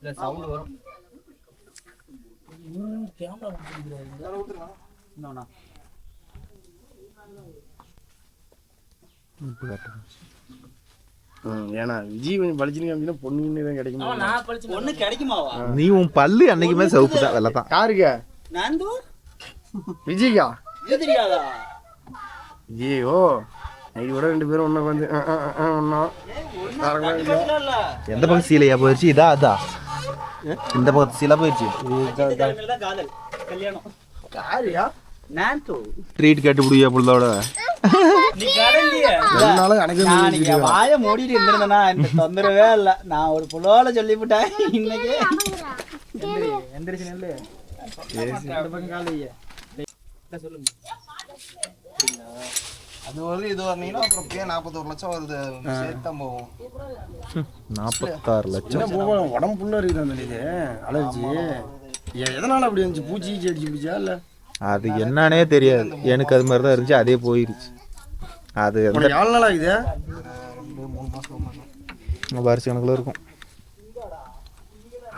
இல்ல சவுண்ட் வரும். கேமரா இன்னொன்னா ஏன்னா விஜய் கொஞ்சம் பழிச்சுன்னு அப்படின்னா பொண்ணு கிடைக்குமா? பொண்ணு கிடைக்குமாவா? நீ உன் பல்லு அன்னைக்குமே சவுப்பு தான் வெள்ளை தான். யாருக்கா? விஜய்க்கா? தெரியாதா? ஐயோ இது கூட 2 பேரும் ஒண்ணு வந்து ஒன்னா எந்த பக்கம் சீலையா போயிடுச்சு? இதா அதா இந்த பக்கம் சீலா போயிடுச்சு. காதல் கல்யாணம் யாரியா? ட்ரீட் கேட்டு புடியா புள்ளோட நீ கடல்லையே வாய மூடிட்டு இருந்திருந்தேனா இந்த தொந்தரவே இல்லை. நான் ஒரு புள்ளோட சொல்லிவிட்டேன் இன்னைக்கு. எந்திரிச்சு நெல்லு பக்கம் காலையே சொல்லுங்க. அது வந்து இது வரீங்கன்னா அப்புறம் 41 லட்சம் வருது. சேர்த்தான் போவோம். 46 லட்சம் போவோம். உடம்பு ஃபுல்லாக இருக்குது அந்த இது அலர்ஜி. எதனால அப்படி இருந்துச்சு? பூச்சி அடிச்சு பிடிச்சா இல்லை? அது என்னன்னே தெரியாது. எனக்கு அது மாதிரி தான் இருந்துச்சு. அதே போயிருச்சு. அது எவ்வளோ நாள் ஆகுது? 2-3 மாதம் வருஷ கணக்கில் இருக்கும்.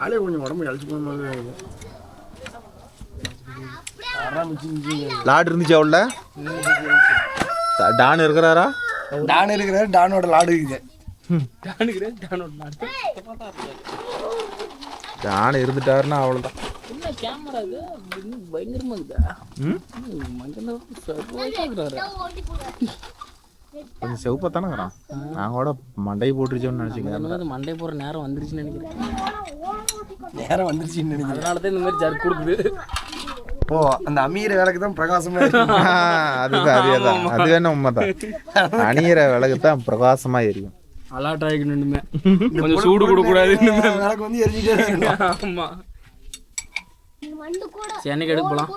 ஆளே கொஞ்சம் உடம்பு அழிச்சு போன மாதிரி ஆகுது. லாடு இருந்துச்சு அவள? டான் இருக்கிறாரா? டான் இருக்கிறாரு. டானோட லாடு இருக்குது. டான் இருந்துட்டாருன்னா அவ்வளோதான். கொஞ்சம் செவப்பத்தானே இருக்கிறான். நான் கூட மண்டை போட்டுருச்சோன்னு நினச்சிக்கிறேன். மண்டை போற நேரம் வந்துருச்சுன்னு நினைக்கிறேன். நேரம் வந்துருச்சுன்னு நினைக்கிறேன். அதனாலதான் இந்த மாதிரி ஜர்க் கொடுக்குது. ஓ அந்த அமீர விளக்கு தான் பிரகாசமா அதுதான் அதேதான். அது வேணா உண்மைதான். அணியிற விளக்கு தான் பிரகாசமா எரியும். அலாட் ஆகிக்கணுமே. கொஞ்சம் சூடு கொடுக்கூடாது. விளக்கு வந்து எரிஞ்சுட்டே. ஆமா சென்னைக்கு எடுக்க போலாம்.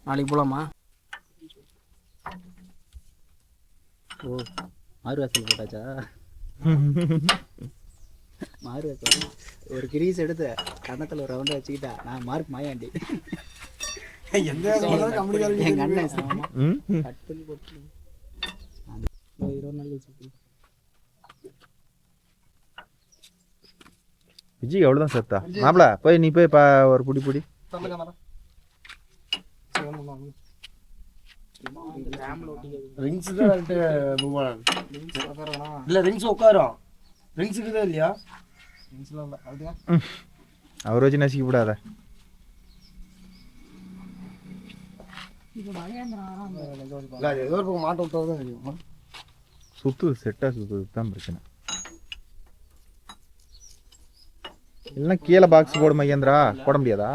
நாளைக்கு போலாமா? ஓ மாறு வாசல் போட்டாச்சா? மாறு வாசல் ஒரு கிரீஸ் எடுத்து கன்னத்தில் ஒரு ரவுண்டை வச்சுக்கிட்டா நான் மார்க் மாயாண்டி. எங்க அண்ணன் கட் பண்ணி போட்டு 20 நாள் வச்சு. விஜய் எவ்வளோதான் செத்தா மாப்பிள? போய் நீ போய் ஒரு புடி புடி. ரிங்ஸ் தான் இல்லை. ரிங்ஸ் உட்காரும். ரிங்ஸ் இருக்குதா இல்லையா? ரிங்ஸ்லாம் இல்லை. அதுதான் அவரை வச்சு நசிக்க கூடாத. ஏதோ ஒரு பக்கம் மாட்ட விட்டா தான் தெரியும். சுத்து செட்டா சுத்து தான் பிரச்சனை. இல்லைன்னா கீழே பாக்ஸ் போடு மகேந்திரா. போட முடியாதா?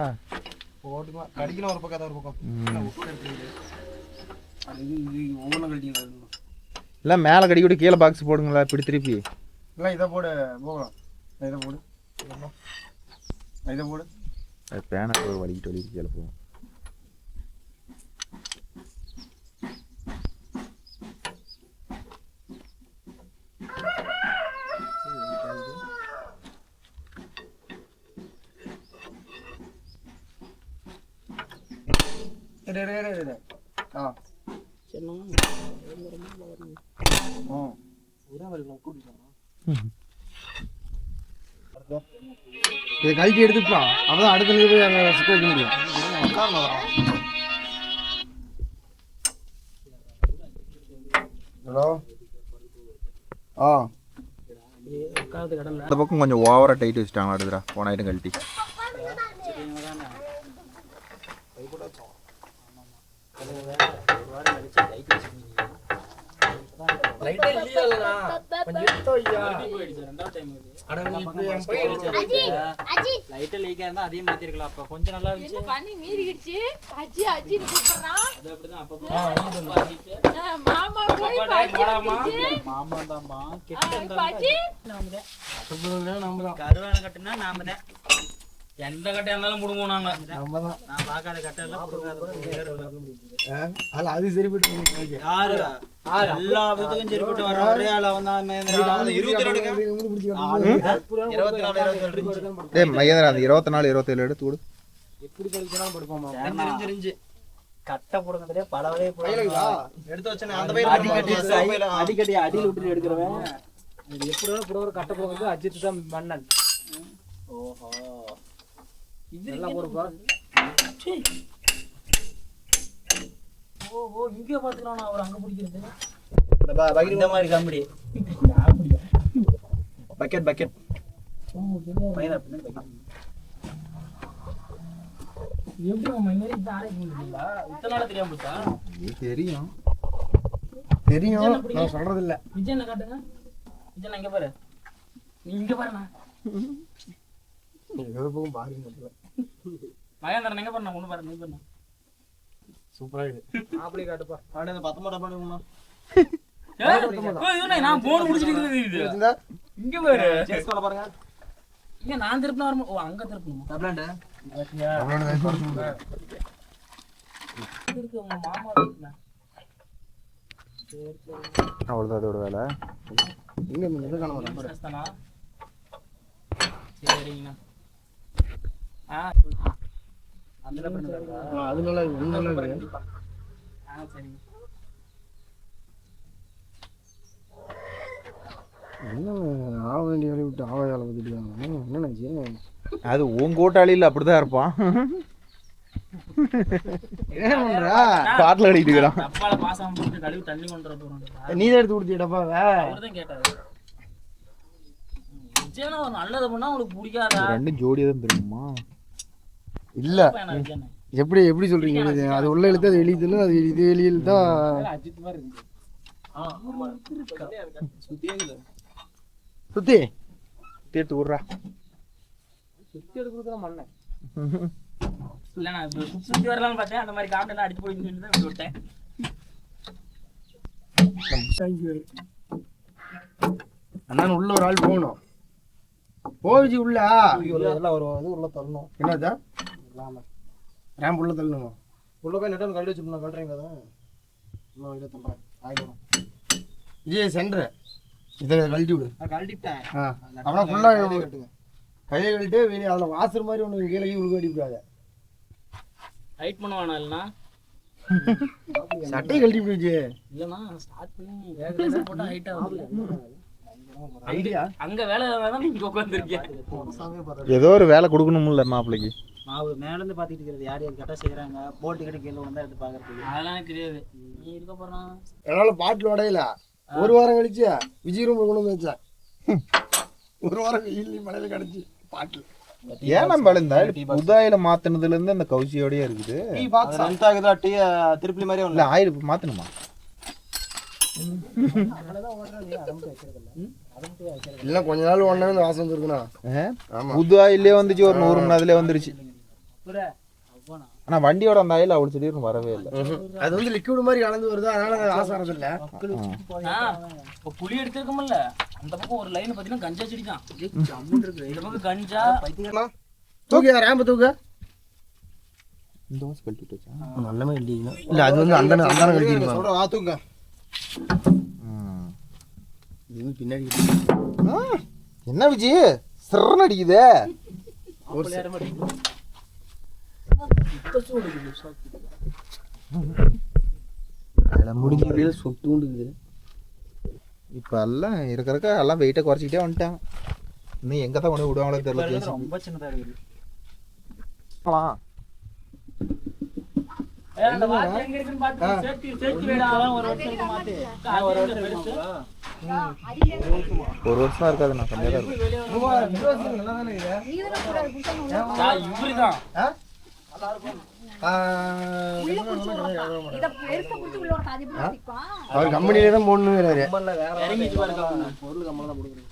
போட்டுக்கலாம். கடிக்கணும் ஒரு பக்கம் ஒரு பக்கம். ஒவ்வொன்றும் கட்டிங்க. இல்லை மேலே கடி கூட கீழே பாக்ஸ் போடுங்களா இப்படி திருப்பி. இல்லை இதை போடு போகலாம். இதை போடு இதை போடு. அது பேனை வலிக்கிட்டு கீழே போகும். இதை கழிச்சு எடுத்துக்கலாம். அப்பதான் அடுத்த போய் அங்கே சிக்க வைக்க முடியும். ஹலோ இந்த பக்கம் கொஞ்சம் ஓவரா டைட் வச்சுட்டாங்க. அடுத்துடா போன ஐட்டம் கழட்டி. அதே மாதிரி இருக்கலாம். அப்ப கொஞ்சம் நல்லா இருந்துச்சு. கருவான கட்டுனா நாம தான். எந்த கட்டையா இருந்தாலும் முடுவோம் நாங்க. நான் பார்க்காத கட்டை எல்லாம் அது சரிப்பட்டு யாரு எல்லா விதத்துக்கும் சரிப்பட்டு வர ஒரே ஆள் அவன் தான். மகேந்திரா அந்த 24 27 எடுத்து விடு. எப்படி படிச்சாலும் படிப்போமா? தெரிஞ்சு கட்டை போடுறதுலயே பலவரே எடுத்து வச்சேன். அந்த பையில அடிக்கடி அடியில் விட்டு எடுக்கிறவன் எப்படி புடவை கட்டை போடுறது அஜித் தான் மன்னன். ஓஹோ இதெல்லாம் போடுப்பா. ஓ இங்கே பாத்துக்கலாம் அவர் அங்க பிடிக்கிறது இந்த மாதிரி காமெடி பக்கெட் பக்கெட் எப்படி நம்ம இந்த மாதிரி ஆரேஞ்ச் பண்ணிட்டீங்களா இத்தனை நாள் தெரியாம போச்சா தெரியும் நான் சொல்றது இல்ல. விஜயனை காட்டுங்க விஜயன் இங்க பாரு நீ இங்க பாருண்ணா மகேந்திரன் எங்க பாருண்ணா ஒண்ணு பாரு நீ பாருண்ணா சூப்பரா இருக்கு. அப்படியே காட்டுப்பா. அப்படியே அந்த 19 பண்ணுங்கம்மா. நான் போன் முடிச்சிட்டு இங்க பாரு செஸ் பண்ண பாருங்க. இங்க நான் திருப்பினா வரும் ஓ அங்க திருப்பணும் டப்ளாண்ட். இருக்கு உங்க மாமா இருக்குண்ணா அவ்வளோதான் அதோட வேலை. இங்க இந்த காண வரேன். சரிங்கண்ணா அதுல பண்ணுறா அது நல்லா இருக்கு. நல்லா இருக்கு. சரிங்க என்ன ஆக வேண்டிய வேலையை விட்டு ஆவையால பத்திட்டு என்னச்சு அது உன் கூட்டாளியில் அப்படிதான் இருப்பான். என்ன பண்றா? பாட்டில் அடிக்கிட்டு இருக்கிறான். டப்பால பாசம் போட்டு கழுவி தண்ணி கொண்டு வர போறோம் நீ தான் எடுத்து கொடுத்தியடப்பாவே. அவர்தான் கேட்டாரு விஜயனா ஒரு நல்லது பண்ணா உங்களுக்கு பிடிக்காதா ரெண்டும் ஜோடியாக தான் தெரியுமா? இல்ல எப்படி எப்படி சொல்றீங்க? அது உள்ள இழுத்து அது வெளியே அது இது வெளியே இழுத்தா அஜித் மாதிரி இருக்கு சுத்தி தேர்த்து விட்றா. சுத்தி எடுக்கிறதுல மண்ணேன் இல்ல நான் சுத்தி வரலாம்னு பார்த்தேன் அந்த மாதிரி காமெடி அடிச்சு போயின்னு சொல்லி தான் விட்டேன் அண்ணா உள்ள ஒரு ஆள் போகணும். போவிச்சு உள்ள இதெல்லாம் ஒரு இது உள்ள தள்ளணும். என்னதா இல்லாம. ரேம்ப் உள்ள தள்ளணுமா? உள்ள போய் நெட்டன் கழட்டி வச்சுக்கணும். கழட்டுறீங்க அதை. இன்னும் இதை தள்ளுறேன். ஆயிடும். இது சென்டர் இதை கழட்டி விடு. நான் கழட்டிட்டேன். அவனா ஃபுல்லா கட்டுங்க. கையை கழட்டு வெளியே அதில் வாசர் மாதிரி ஒன்று கீழே உழுக அடிக்கூடாது. ஹைட் பண்ணுவானா இல்லைனா சட்டையை கழட்டி விடுச்சு. இல்லைண்ணா ஸ்டார்ட் பண்ணி வேக போட்டால் ஹைட் ஆகுது ஐடியா அங்க வேலை தான் நீங்க உட்காந்துருக்கேன் ஏதோ ஒரு வேலை கொடுக்கணும்ல மாப்பிள்ளைக்கு. நான் மேலேருந்து பார்த்துட்டு இருக்கிறது யார் யார் கரெக்டாக செய்கிறாங்க போட்டு கிட்ட கீழே வந்தால் எடுத்து பார்க்கறதுக்கு. அதெல்லாம் எனக்கு தெரியாது நீ இருக்க போறான் என்னால் பாட்டில் உடையில ஒரு வாரம் கழிச்சு விஜய் ரூம் கொண்டு வந்து வச்சேன். ஒரு வாரம் வெயில் மழையில கிடச்சி பாட்டில். ஏன் நம்ம இந்த புதாயில மாத்தினதுல இருந்து அந்த கவுச்சியோடய இருக்குது. டீ பாக்ஸ் லென்த் ஆகுதா? டீ திருப்பி மாதிரியே இல்ல ஆயில் மாத்தணுமா? இல்லை கொஞ்ச நாள் ஒன்றே வந்து வாசம் வந்துருக்குண்ணா. புது ஆயிலே வந்துச்சு ஒரு 100 மணி அதுல வந்துருச்சு. ஆனா வண்டியோட அந்த ஆயில் அவ்வளவு திடீர்னு வரவே இல்லை. அது வந்து லிக்விட் மாதிரி கலந்து வருது, அதனால வாசம் வரது இல்லை. இப்போ புளி எடுத்துருக்கோம்ல அந்த பக்கம் ஒரு லைன் பார்த்தீங்கன்னா கஞ்சா செடி தான் இந்த பக்கம் கஞ்சா தூக்கு ரேம்பு தூக்கு. இந்த வாசம் கழட்டி வச்சா நல்லமே இல்லைங்களா? இல்லை அது வந்து அந்த அந்த கழிச்சிருக்கோம். சொல்கிறேன் ஆத்துங்க. இது பின்னாடி என்ன விஜய் சிறன்னு அடிக்குதே. முடிஞ்ச சொட்டு உண்டுக்குது. இப்ப எல்லாம் இருக்கிறக்க எல்லாம் வெயிட்டை குறைச்சிக்கிட்டே வந்துட்டாங்க. இன்னும் எங்க தான் கொண்டு விடுவாங்களோ தெரியல. ரொம்ப சின்னதாக இருக்குது. அந்த வாட்ச் எங்க இருக்குன்னு பார்த்து சேர்த்து வேடா ஒரு வருஷத்துக்கு மாத்தி ஒரு வருஷம் பெருசு ஒரு வருஷம் இருக்காது. நான் கம்மியாக தான் இருக்கும். நல்லா தானே இவருதான் அவர் கம்பெனிலே தான் போடணுங்கிறாரு. இறங்கிட்டு பாருங்க பொருள் கம்மல தான் கொடுக்குறீங்க.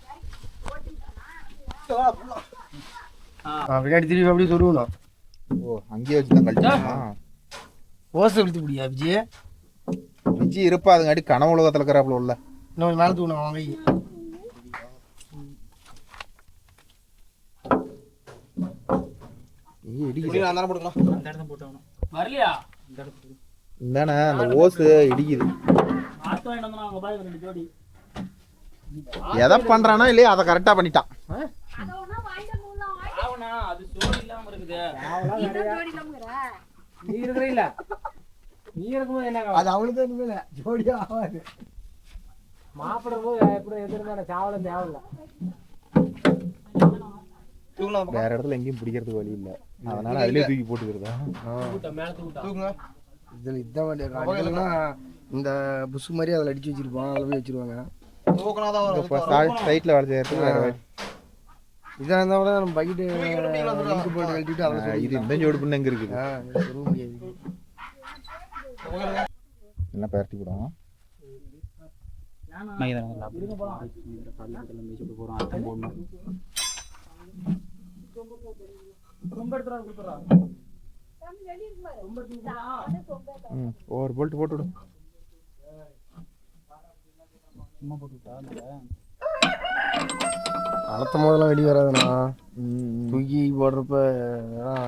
பின்னாடி திரும்பி அப்படியே சொருகணும். ஓ அங்கேயே வச்சு தான் கழிச்சுமா? ஓசை இழுத்து முடியா விஜய்? விஜய் இருப்பா அதுங்காட்டி கனவு உலகத்தில் இருக்கிறாப்புல உள்ள. இன்னொரு மேலே தூணும் வாங்கி. அந்த நேரம் போட்டுக்கலாம். அந்த இடத்துல போட்டவனும் வரலையா இந்தானே அந்த ஓசு இடிக்குது. ஆத்து வாங்கிட்டு வந்தா அவங்க பாருங்க 2 ஜோடி எதை பண்றானா இல்லையா அதை கரெக்டா பண்ணிட்டான். ஆவனா அது ஜோடி இல்லாம இருக்குது நீ இருக்கிறீங்களா? நீ இருக்கும்போது என்ன அது அவளுக்கு தான் ஜோடியா ஆகாது. மாப்பிடும் போது எப்படி எதிர்மான சாவலம் தேவையில்ல. வேற இடத்துல எங்கேயும் பிடிக்கிறதுக்கு வழி இல்லை, அதனால அதுலயே தூக்கி போட்டுக்கிறதா. இதில் இதான் அடிக்கலைன்னா இந்த புஷ் மாதிரி அதில் அடிச்சு வச்சிருப்பான், அதில் போய் வச்சிருவாங்க. சைட்ல வேலை செய்யறதுக்கு வேற வழி. இதாக இருந்தால் கூட நம்ம பக்கெட்டு போட்டு கழட்டிட்டு அதை இது இந்த ஜோடு பண்ண எங்க இருக்குது சொல்ல முடியாது. எல்லாம் பரட்டி விடும். ஒரு போல்ட் போட்டு விடும். அழுத்தம் போதெல்லாம் வெளியே வராதுண்ணா, தூக்கி போடுறப்ப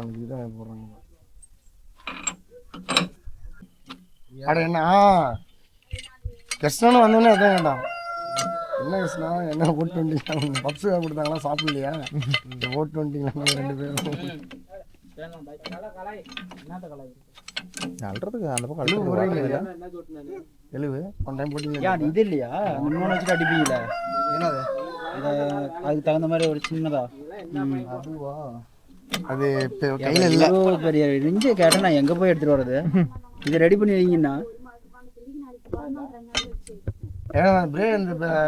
இதுதான் போடுறாங்க. அட என்ன கிருஷ்ணனு வந்தோடனே அதான் கேட்டான், என்ன கிருஷ்ணா என்ன போட்டு வந்துட்டீங்க, பப்ஸு கொடுத்தாங்களா சாப்பிடலையா, போட்டு வந்துட்டீங்களா 2 பேரும். அல்றதுக்கு அந்த பக்கம் எழுவு ஒன் டைம் போட்டீங்க. இது இல்லையா அந்த 3 வச்சுட்டு அடிப்பீங்களா? என்னது அதுக்கு தகுந்த மாதிரி ஒரு சின்னதா அதுவா, அது கையில் இல்லை. பெரிய நெஞ்சு கேட்டேன் நான் எங்கே போய் எடுத்துகிட்டு வர்றது? இதை ரெடி பண்ணி வைங்கன்னா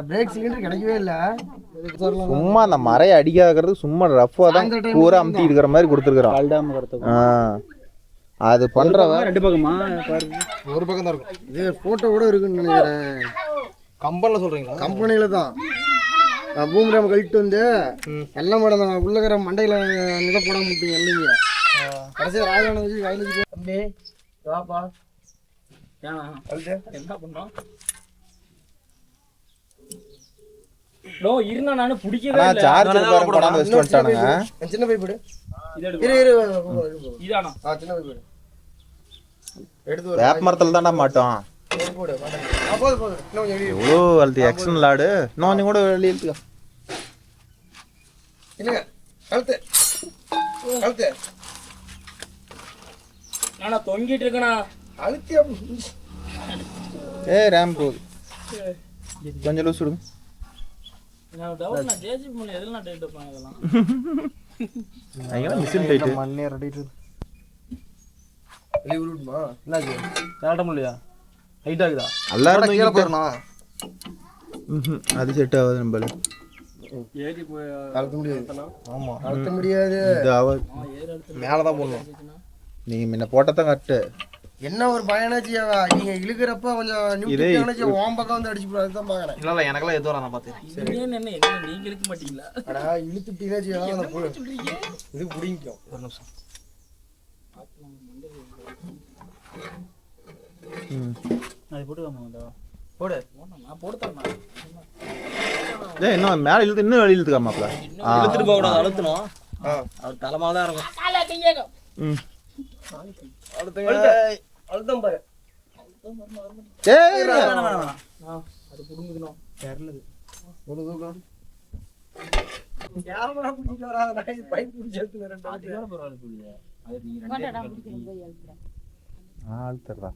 பிரேக் சிலிண்டர் கிடைக்கவே இல்லை. சும்மா அந்த மரையை அடிக்காதது சும்மா ரஃபா தான் பூரா அமுத்தி இருக்கிற மாதிரி கொடுத்துருக்குறோம். கல்டாம வரது அது பண்றவன் 2 பக்கமா ஒரு பக்கம் தான் இருக்கும். இது போட்டோ கூட இருக்குன்னு நினைக்கிறேன். கம்பெனியில் சொல்கிறீங்களா? கம்பெனியில் தான் பூமிராம கழிட்டு வந்து எல்லாம் மேடம் உள்ளக்கிற மண்டையில் நில போட முட்டீங்க இல்லைங்க. கடைசியாக ராஜான வச்சு கையில் வச்சு தம்பி வாப்பா என்ன பண்றோம்? இருந்தா நானும் பிடிக்கவே இல்லை. சார்ஜர் கொண்டாந்து வச்சுட்டு வந்துட்டானுங்க. சின்ன பைப்பு இதானா சின்ன பைப்பு எடுத்து வேப்ப மரத்துல தான்டா மாட்டோம். போடு போதும் போதும் இன்னும் கொஞ்சம் வெளியே எவ்வளோ அழுத்தி எக்ஸ்டர்னல் ஆடு இன்னும் கொஞ்சம் கூட வெளியே இழுத்துக்கோ. இல்லைங்க கழுத்து கழுத்து நானா தொங்கிட்டு இருக்கேனா அழுத்தி. ரேம் போகுது, கொஞ்சம் லூஸ் விடுங்க. நான் டவுட் நான் ஜேசிபி பண்ண எதெல்லாம் டைட் வைப்பாங்க இதெல்லாம். அங்கெல்லாம் மிஷின் டைட்டு மண்ணே ரெடிட்டு வெளியே விட்டுமா என்னாச்சு கரெக்டாக முடியலையா? ஹைட்டாக இருக்குதா? எல்லாரும் கீழே போயிடணா. அது செட் ஆகுது நம்மள. ஏறி போய் அழுத்த முடியாது. ஆமாம், அழுத்த முடியாது. இது ஆகாது. ஏறி எடுத்து மேலே தான் போடணும். நீங்க முன்ன போட்டதான் கரெக்டு. என்ன ஒரு பயனாச்சு நீங்க இழுக்கிறப்ப கொஞ்சம் நியூட்ரிஷனாச்சு ஓம் பக்கம் வந்து அடிச்சு போறது தான் பாக்குறேன். இல்லை இல்லை எனக்கெல்லாம் எதுவும் நான் பார்த்தேன். இது என்ன எங்க நீங்க இழுக்க மாட்டீங்களா? அடா இழுத்துட்டீங்கனாச்சு அந்த புழு இது புடிங்கும். ஒரு நிமிஷம். அது போட்டு போடு நான் போட்டு தரேன். இன்னும் மேல இழுத்து இன்னும் வெளியே இழுத்துக்காமாப்ல. இழுத்துட்டு போக கூடாது, அழுத்தணும். அவர் தலைமால தான் இருக்கும். கால கையேகம் அழுத்தம் பாரு. அது புடுங்குதுனோம் தெரியல. ஒரு தூக்கம் கேமரா பிடிச்சிட்டு வராத நான் பைப் பிடிச்சி எடுத்துறேன். ரெண்டு அதுக்கு பரவாயில்லை புரியுது. அது நீங்க 2 ஆள்தறா.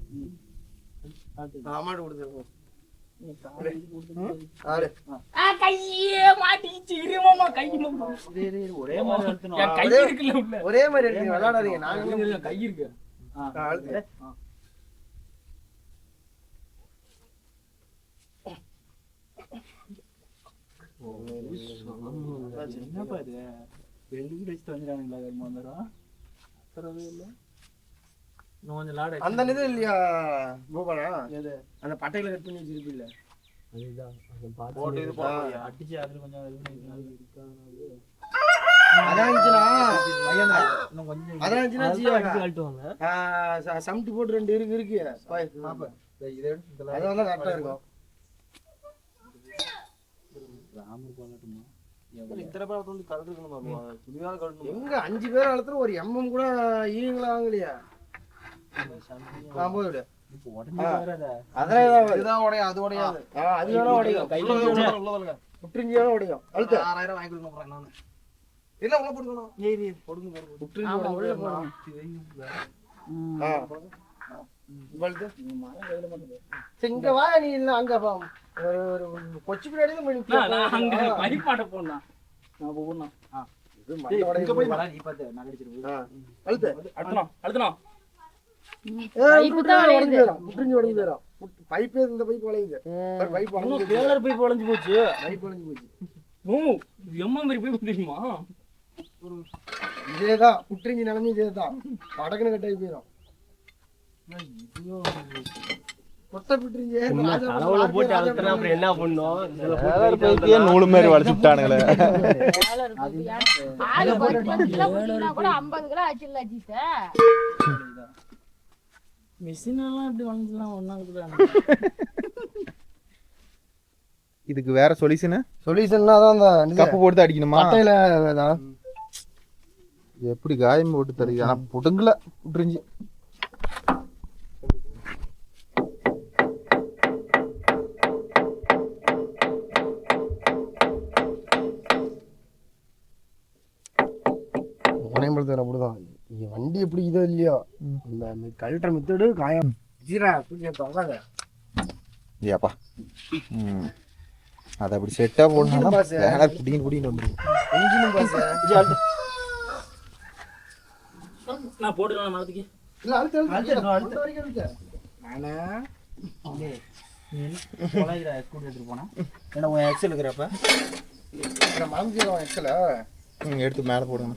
அம்மாட்ட கொடுத்துருக்கோம். கையே மாட்டிச்சு இருமாமா கை மாமா ஒரே மாதிரி அழுத்தணும். கை இருக்குல்ல உள்ள ஒரே மாதிரி எடுத்து விளையாடாதீங்க. நான் கை இருக்கு. அழுத்து. என்னப்பா இது வெளியே வச்சுட்டு வந்துடுறானுங்களா? வந்துடும் அப்புறவே இல்லை. இன்னும் கொஞ்சம் லாடு அந்த இது இல்லையா பூபானா? அந்த பட்டையில கட் பண்ணி வச்சிருப்பீல்ல, போட்டு இது போடுறியா? அடிச்சு அதுல கொஞ்சம் அதான் இருந்துச்சுன்னா இன்னும் கொஞ்சம் அதான் இருந்துச்சுன்னா கழட்டுவாங்க. சம்டி போட்டு 2 இருக்கு அதான் கரெக்டா இருக்கும். இத்தனை பேர் வந்து கரெக்ட் இருக்கணும். புதிதாக கழட்டணும். எங்க 5 பேர் அழுத்துற ஒரு எம்எம் கூட ஈவிங்களா வாங்கலையா? போது இதுதான் உடையும், அது உடையாது. அது வேணா உடையும். புற்றிஞ்சி வேணா உடையும். அழுத்த 6000 வாங்கி கொடுக்க போறேன் நானு. என்ன உள்ள போட்டுக்கணும்? ஏறி போடுங்க பாருங்க. புற்றிஞ்சி உடையும். இங்க வா, நீ இல்ல அங்க பா. ஒரு கொச்சி பின்னாடி நான் அங்க பைப்பாட்ட போனா நான் போறேன். இங்க போய் நீ பார்த்து நகடிச்சிரு. அழுத்து. அழுத்தணும் முற்றிஞ்சு உடஞ்சு போயிடும். பைப்பே இந்த பைப் உடையுது. பைப் உடைஞ்சு பேலர் போய் உடைஞ்சு போச்சு. பைப் உடைஞ்சு போச்சு. எம்மா மாதிரி போய் தெரியுமா? இதேதான் முற்றிஞ்சு நினைஞ்சு இதேதான் படக்குன்னு கட்டாயி போயிடும். கொட்டை பிட்டுறிஞ்சு அளவுல போட்டு அழுத்தினா அப்புறம் என்ன பண்ணும்? இதுல நூலு மாதிரி வளைச்சு விட்டானுங்களே. மிஷின் எல்லாம் எப்படி வளைஞ்சலாம் ஒன்னால. இதுக்கு வேற சொல்யூஷன் தான் அந்த கப்பு போட்டு அடிக்கணுமா? கட்டையில எப்படி காயம் போட்டு தருது? ஆனா புடுங்கல புட்டுருந்துச்சு. அப்படிதான் வண்டி எப்படி இதோ இல்லையோ இந்த கழட்டுற மெத்தடு காயம் ஏப்பா அதை அப்படி செட்டா போடணும். புடிங்கிட்டு வந்துடும். நான் போட்டுக்கலாம் மரத்துக்கு. எடுத்து மேல போடுங்க.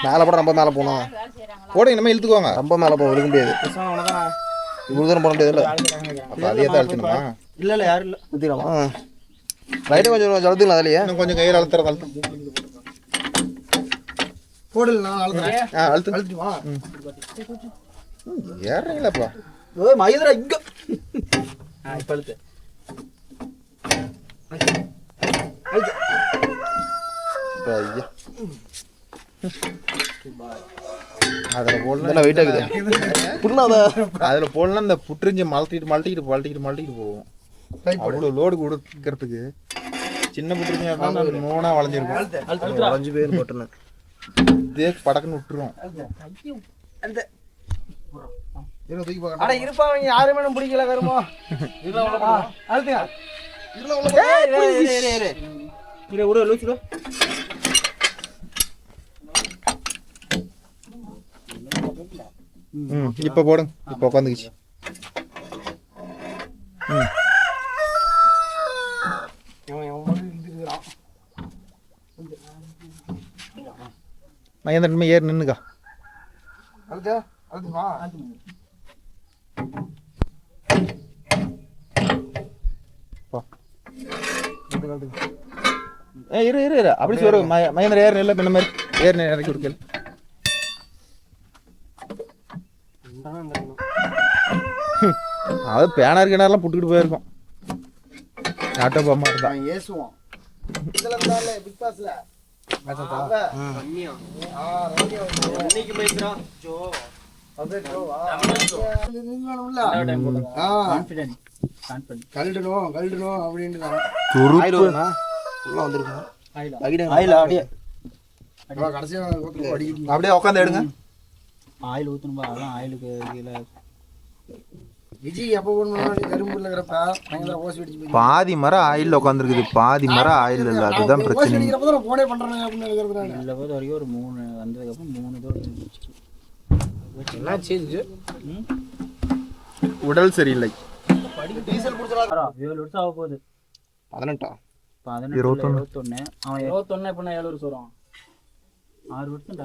மேல போட ரொம்ப மேல போகணும். போடுங்க நம்ம இழுத்துக்கோங்க. ரொம்ப மேல போக விழுக்க முடியாது. இவ்வளவு தூரம் போட முடியாது இல்ல. அப்ப அதே தான் அழுத்தணுமா? இல்ல இல்ல யாரும் இல்ல. ஊத்திக்கலாமா? ரைட்டு கொஞ்சம் அழுத்துக்கலாம். அதுலயே இன்னும் கொஞ்சம் கையில் அழுத்துற அழுத்தம் போடல. அழுத்து அழுத்துமா? ஏறீங்களாப்பா? மகேந்திரா இங்க இப்ப அழுத்து. ஐயா அதுல போடலாம். வெயிட் ஆகுது. அதுல போடலாம். இந்த புட்டுறிஞ்சு மழட்டிக்கிட்டு போவோம். அவ்வளவு லோடு கொடுக்கறதுக்கு சின்ன புட்டுறிஞ்சு மூணா வளைஞ்சிருக்கும். வளைஞ்சு பேர் போட்டுனேன். இதே படக்குன்னு விட்டுருவோம். இருப்பா அவங்க யாருமே பிடிக்கல கருமா. அழுத்துங்க. இப்ப போடுங்க. இப்ப உட்காந்துக்குச்சு. மகேந்திரன் ஏறி நின்னுக்கா. அழுத்துமா? இரு அப்படி சொல்ற. மகேந்திர ஏறு நெல்ல பின்ன மாதிரி ஏறு இறக்கி கொடுக்கல. அது பேனர் கிணறுலாம் புட்டுக்கிட்டு போயிருக்கோம். ஆட்டோ பாமா இருந்தா ஏசுவோம். இதுல இருந்தால பிக் பாஸ்ல கழட்டணும் அப்படின்ட்டு அப்படியே உட்காந்து எடுங்க. ஆயில் ஊற்றணும்பா. அதான் ஆயிலுக்கு கீழே விஜய் எப்போ கரும்பு பாதி மரம் ஆயில் உட்காந்துருக்குது. பாதி மரம் ஆயில் இல்லை. அதுதான் பிரச்சனை. போனே பண்றாங்க அப்படின்னு இல்லை போது வரைக்கும் ஒரு 3 வந்ததுக்கப்புறம் 3 இதோட எல்லாம் சேஞ்சு. உடல் சரியில்லை. டீசல் குடிச்சா 7 வருஷம் ஆக போகுது. 18 21 அவன் 21 எப்படின்னா 7 வருஷம் வரும். 6 வருஷம்டா.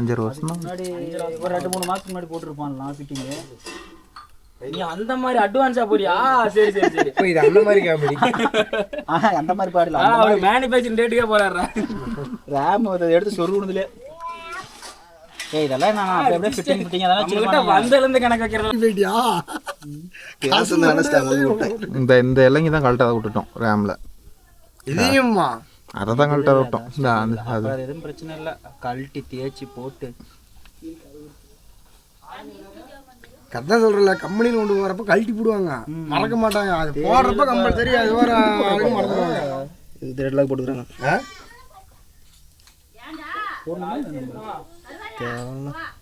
5 வருஷம் முன்னாடி ஒரு 2-3 மாசத்துக்கு முன்னாடி போட்டுருப்பான்ல ஃபிட்டிங்கு. நீ அந்த மாதிரி அட்வான்ஸா போறியா? சரி இது அந்த மாதிரி காமெடி. அந்த மாதிரி பாடல. அவர் மேனுஃபேக்சரிங் ரேட்டுக்கே போறாரு. ரேம் எடுத்து சொருகுனதுல. இதெல்லாம் நான் அப்படியே ஃபிட்டிங் அதெல்லாம் வந்ததுல இருந்து கணக்கு வைக்கிறேன். இந்த இலங்கி தான் கழட்டாத விட்டுட்டோம் ரேம்ல. இதையும்மா அதை தான் கழட்டாத விட்டோம். அது எதுவும் பிரச்சனை இல்லை. கழட்டி தேய்ச்சி போட்டு கதான் சொல்றல. கம்பெனியில் கொண்டு போறப்ப கழட்டி போடுவாங்க. மறக்க மாட்டாங்க. அது போடுறப்ப கம்பல்சரி அது வர மறந்துடுவாங்க. இது 2 லாக் போட்டுக்கிறாங்க.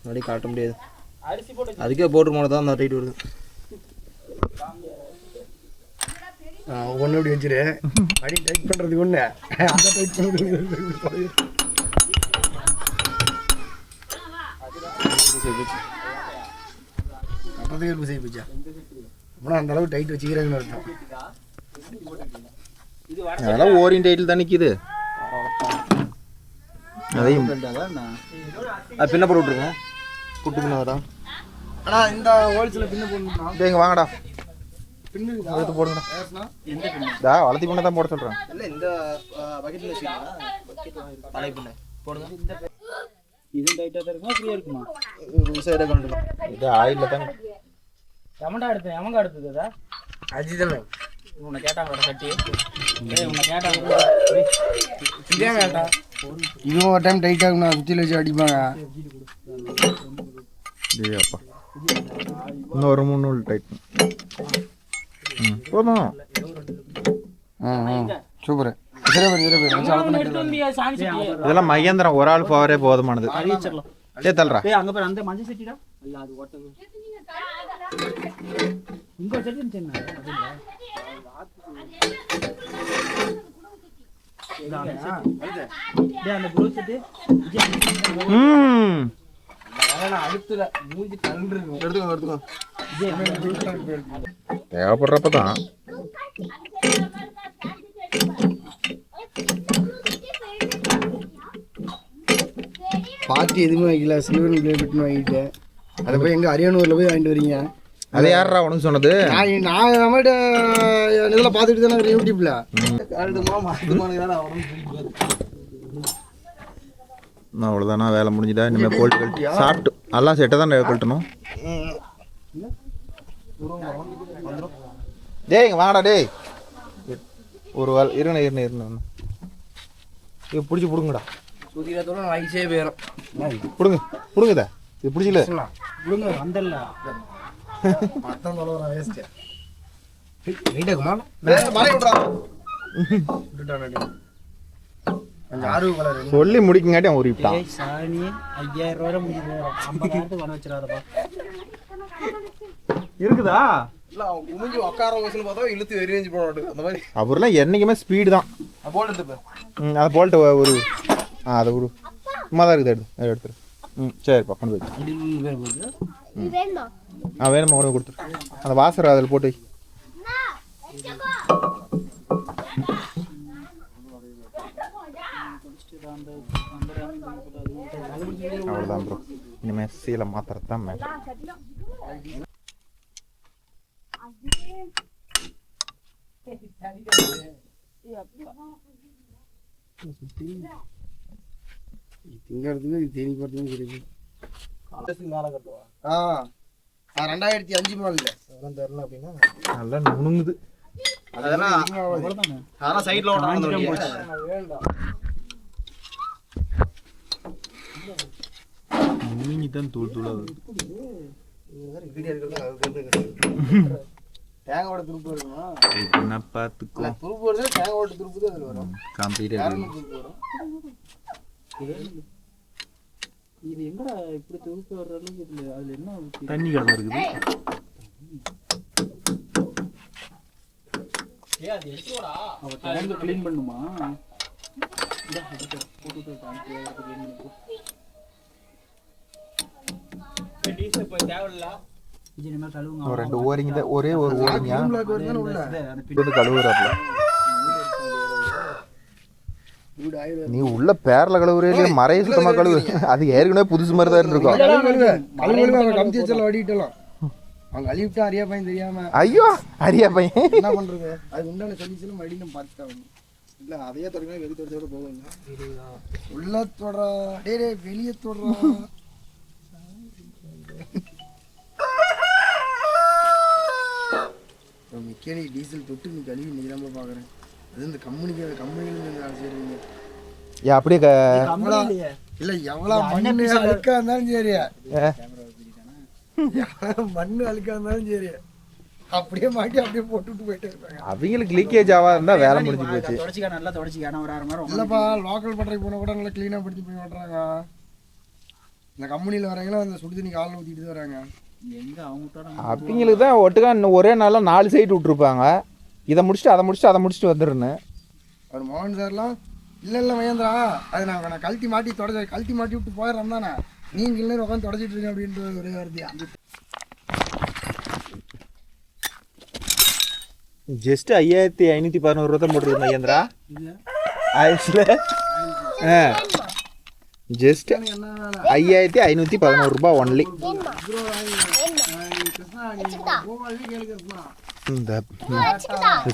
முன்னாடி காட்ட முடியாது. அதுக்கே போட்டு போனதான் அந்த ரைட் வருது. ஒன்று இப்படி வச்சிரு அடி டைட் பண்ணுறதுக்கு ஒன்று அந்த டைட் பண்ணுறது அப்போதைக்கு ஹெல்ப் செய்ய போச்சா அப்படின்னா அந்த அளவுக்கு டைட் வச்சுக்கிறாங்கன்னு அர்த்தம். அதெல்லாம் ஓரின் டைட்டில் தான் நிற்கிது. அதையும் அது பின்ன போட்டு விட்ருங்க. குட்டு பின்ன வரா. ஆனால் இந்த ஹோல்ஸில் பின்ன போடணும்னா இங்கே வாங்கடா பின்னு எடுத்து போடுங்கடா. எந்த பின்ன இதா வளர்த்தி பின்ன தான் போட சொல்கிறேன். இல்லை இந்த பக்கெட்டில் வச்சுக்கீங்களா பழைய பின்ன போடுங்க. இதுவும் டைட்டாக தான் இருக்குமா ஃப்ரீயாக இருக்குமா? ஒரு சைடாக கொண்டுக்கலாம். இது ஆயிலில் தாங்க எமண்டா எடுத்தேன் எமங்க எடுத்ததா அஜி தானே உன்னை கேட்டாங்களோட கட்டி உன்னை கேட்டாங்க இதே வேண்டாம். இதுவும் ஒரு டைம் டைட் ஆகும்னா சுற்றியில் வச்சு அடிப்பாங்க. அப்பா இன்னும் ஒரு 3 நூல் டைட். போதும். சூப்பர். இதெல்லாம் மகேந்திரம் ஒரு ஆள் பவரே போதுமானது. தல்றா அங்கே போய் அந்த மஞ்சள் சட்டிடா இல்லை அது ஓட்டது இங்கே சட்டி இருந்துச்சு. அந்த ப்ளூ சட்டி அடுத்துல மூஞ்சி தள்ளு எடுத்துக்கோ தேவைப்படுறப்ப தான். பார்ட்டி எதுவுமே வைக்கல. சில்வர் பிளே பட்டன் வாங்கிட்டேன். அதை போய் எங்கே அரியானூரில் போய் வாங்கிட்டு வரீங்க? அது யாரா உனக்கு சொன்னது? நான் நம்மகிட்ட இதில் பார்த்துட்டு தானே யூடியூப்ல. அவ்வளோதானா வேலை முடிஞ்சுதா? இனிமேல் போல்ட்டு கழட்டி சாப்பிட்டு எல்லாம் செட்டை தான் கழட்டணும். டேய் இங்கே வாங்கடா டேய். ஒரு இருங்க இது பிடிச்சி பிடுங்கடா. சுத்திரத்தோட வயசே போயிடும். பிடுங்குதா இது பிடிச்சில விடுங்க வந்தல்ல மொத்தம் தொலைவா வேஸ்ட்டு. நீட்டாக்குமா கொஞ்சம் ஆர்வம் கலர் சொல்லி முடிக்குங்காட்டி அவன் உரிப்பான். சாணி 5000 ரூபா முடிஞ்சு போகிறோம். 50,000 பணம் வச்சிடாதப்பா. இருக்குதா? இல்லை அவன் குமிஞ்சு உட்கார வயசுன்னு பார்த்தா இழுத்து வெறியஞ்சு போட அந்த மாதிரி. அவர்லாம் என்றைக்குமே ஸ்பீடு தான். போல்ட் எடுத்துப்பேன். அதை போல்ட்டு ஒரு அதை ஒரு சும்மா தான் இருக்குது. எடுத்துரு. சரிப்பா கொண்டு போய் வேணுமா உடனே கொடுத்துரு. அந்த வாசர் அதில் போட்டு அவ்வளோதான் ப்ரோ. இனிமேல் சீலை மாத்திரத்து தான் மேட்ரு. திங்கிறதுக்கு தேனி போகிறதுக்கும் கிடையாது. மேலே கட்டுவா. 2005 மாடல் அதெல்லாம் தெரில அப்படின்னா நல்லா நுணுங்குது. அதெல்லாம் சைடில் நுணுங்கி தான் தூள் தூளாக தேங்காவோட துருப்பு இருக்குமா? என்ன பார்த்துக்கோ. துருப்பு வருது, தேங்காவோட துருப்பு தான் அதில் வரும். காம்பீட்டர் துருப்பு வரும். இது எங்கடா இப்படி தொகுப்பு வர்ற அளவுக்கு இதுல அதுல என்ன தண்ணி கலந்து இருக்குது. அவ டேங்க் க்ளீன் பண்ணுமா? ஒரு 2 ஓரிங்க தான், ஒரே ஒரு ஓரிங்க பிளாக் வருதுன்னு உள்ள இது கழுவுறாப்ல. வீடு ஆயிரம் நீ உள்ள பேரல கழுவுறே மறைய சுத்தமா கழுவு. அது ஏற்கனவே புதுசு மாதிரி தான் இருக்கும். அவங்க கம்பி வச்சல வடிட்டலாம். அவங்க அழிவிட்டா அரியா பையன் தெரியாம. ஐயோ அரியா பையன் என்ன பண்றது? அது உண்டான சொல்லிச்சுல மடி நம்ம பார்த்துட்டாங்க. இல்ல அதையே தொடங்க வெளிய தொடச்சோட போவாங்க. உள்ள தொடறா டேய் வெளிய தொடறா. மெக்கானிக் டீசல் தொட்டு நீ கழுவி நீராம பாக்குறேன். அது இந்த கம்பெனில வேலை செய்றீங்க. ஏ அப்படியே இல்ல எவ்வளவு மண்ணு அழுக்கா இருந்தாலும் சரி, மண்ணு அழுக்கா இருந்தாலும் சரி அப்படியே மாட்டி அப்படியே போட்டுட்டு போயிட்டே இருப்பாங்க. அவங்களுக்கு லீக்கேஜ் ஆவா இருந்தா வேலை முடிஞ்சு போச்சு. தொடச்சிக்கா நல்லா தொடச்சிக்கா. நான் ஒரு 1/2 மணி நேரம் இல்லப்பா லோக்கல் பட்டறைக்கு போனா கூட நல்லா கிளீனா படுத்தி போய் ஓட்டுறாங்க. இந்த கம்பெனில வரவங்களா அந்த சுடு தண்ணி காலில் ஊத்திட்டு தான் வராங்க. எங்க அவங்க அவங்களுக்கு தான் ஒட்டுக்கா ஒரே நாளில் 4 சைட் விட்டுருப்பாங்க. இதை முடிச்சுட்டு அதை முடிச்சுட்டு வந்துடுறேன்னு. அவர் மோகன் சார்லாம் இல்லை மகேந்திரா அது நான் கழட்டி மாட்டி விட்டு போயிடுறேன் தானே நீங்கள் இல்லை உட்காந்து தொடச்சிட்டு இருக்கேன் அப்படின்ற ஒரே வார்த்தையா. ஜஸ்ட் 5511 ரூபா தான் போட்டுருக்கு மகேந்திரா ஆயிடுச்சுல. ஜஸ்ட் 5511 ரூபா ஒன்லி. இந்த